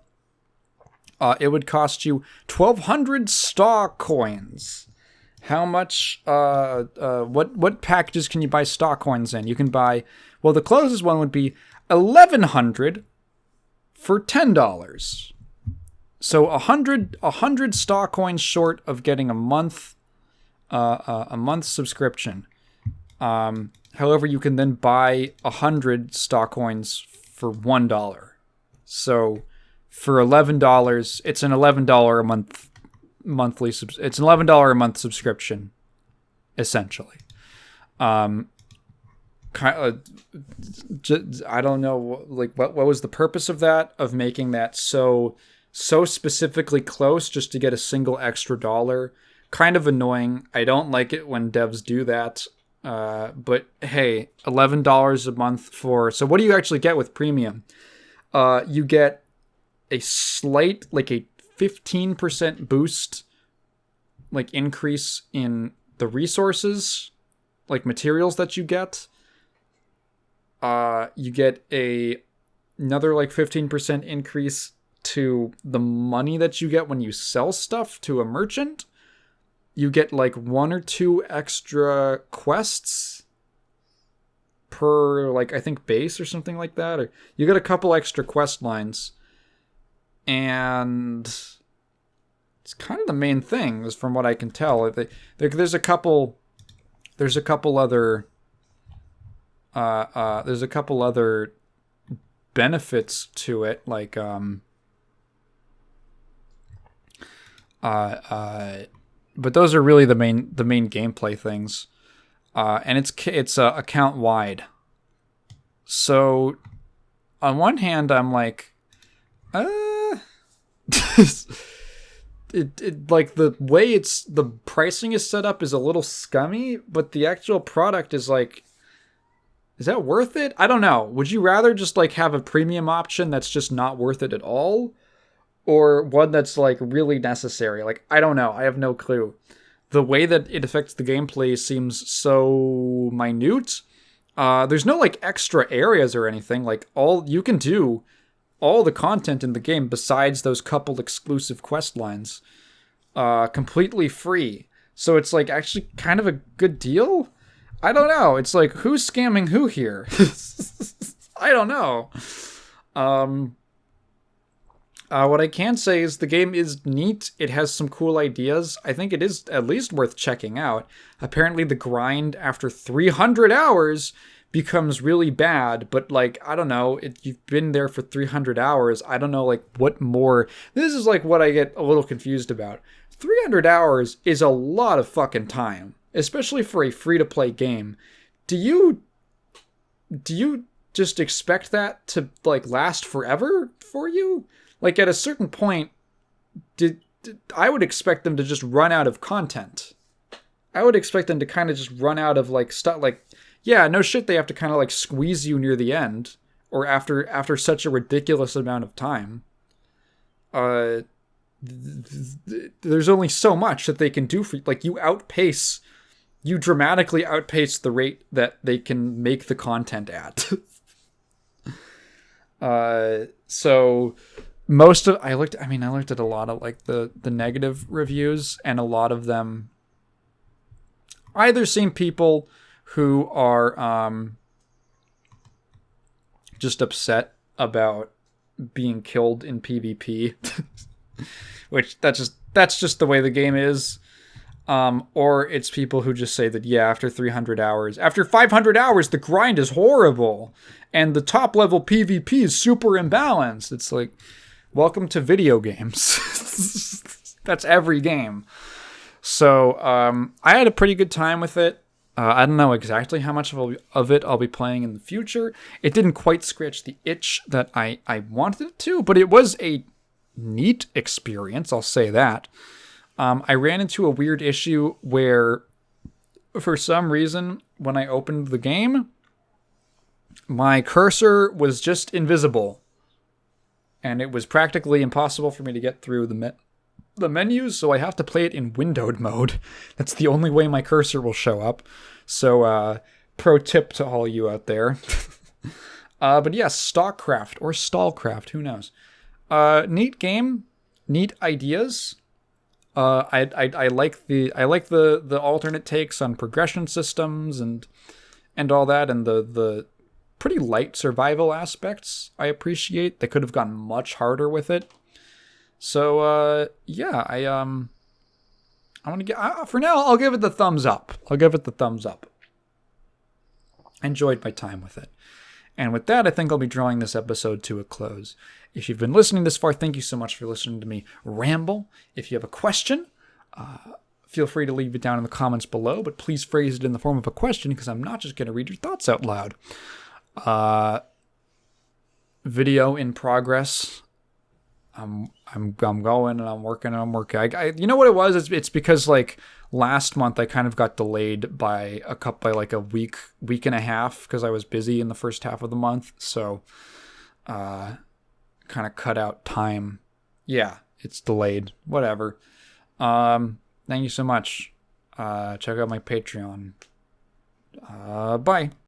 it would cost you 1,200 stock coins. How much? What packages can you buy stock coins in? You can buy. Well, the closest one would be 1,100 for $10. So 100 stock coins short of getting a month subscription. However, you can then buy 100 stock coins for $1. So for $11, it's an $11 a month it's an $11 a month subscription, essentially. I don't know, like what was the purpose of that, of making that so specifically close just to get a single extra dollar. Kind of annoying. I don't like it when devs do that. But hey, $11 a month for... So what do you actually get with premium? You get a slight, like a 15% boost, like increase in the resources, like materials that you get. You get another like 15% increase to the money that you get when you sell stuff to a merchant. You get like 1 or 2 extra quests per, like, I think base or something like that. Or you get a couple extra quest lines. And it's kind of the main thing, is from what I can tell. There's a couple other benefits to it, like but those are really the main gameplay things, and it's account wide. So on one hand, I'm like, it like the way the pricing is set up is a little scummy, but the actual product is like, is that worth it? I don't know. Would you rather just like have a premium option that's just not worth it at all? Or one that's like really necessary? Like, I don't know. I have no clue. The way that it affects the gameplay seems so minute. There's no like extra areas or anything. Like, all you can do, all the content in the game besides those couple exclusive quest lines, completely free. So it's like actually kind of a good deal. I don't know. It's like, who's scamming who here? I don't know. What I can say is the game is neat. It has some cool ideas. I think it is at least worth checking out. Apparently the grind after 300 hours becomes really bad, but like, I don't know, you've been there for 300 hours. I don't know, like, what more. This is like what I get a little confused about. 300 hours is a lot of fucking time, especially for a free-to-play game. Do you just expect that to like last forever for you? Like, at a certain point, I would expect them to just run out of content. I would expect them to kind of just run out of like stuff. Like, yeah, no shit, they have to kind of like squeeze you near the end, or after such a ridiculous amount of time. There's only so much that they can do for you. Like, you dramatically outpace the rate that they can make the content at. So I looked at a lot of like the negative reviews, and a lot of them either seem people who are just upset about being killed in PvP, which that's just the way the game is. Or it's people who just say that, yeah, after 300 hours, after 500 hours, the grind is horrible, and the top level PvP is super imbalanced. It's like, welcome to video games. That's every game. So, I had a pretty good time with it. I don't know exactly how much of it I'll be playing in the future. It didn't quite scratch the itch that I wanted it to, but it was a neat experience, I'll say that. I ran into a weird issue where, for some reason, when I opened the game, my cursor was just invisible. And it was practically impossible for me to get through the menus, so I have to play it in windowed mode. That's the only way my cursor will show up. So, pro tip to all you out there. But yes, Stalcraft or Stalcraft, who knows. Neat game, neat ideas. I like the alternate takes on progression systems and all that, and the pretty light survival aspects I appreciate. They could have gone much harder with it. So yeah, I want to get for now. I'll give it the thumbs up. Enjoyed my time with it. And with that, I think I'll be drawing this episode to a close. If you've been listening this far, thank you so much for listening to me ramble. If you have a question, feel free to leave it down in the comments below, but please phrase it in the form of a question, because I'm not just going to read your thoughts out loud. Video in progress. I'm going and I'm working. You know what it was? It's because like last month I kind of got delayed by a week and a half because I was busy in the first half of the month. So, kind of cut out time. Yeah, it's delayed. Whatever. Thank you so much. Check out my Patreon. Bye.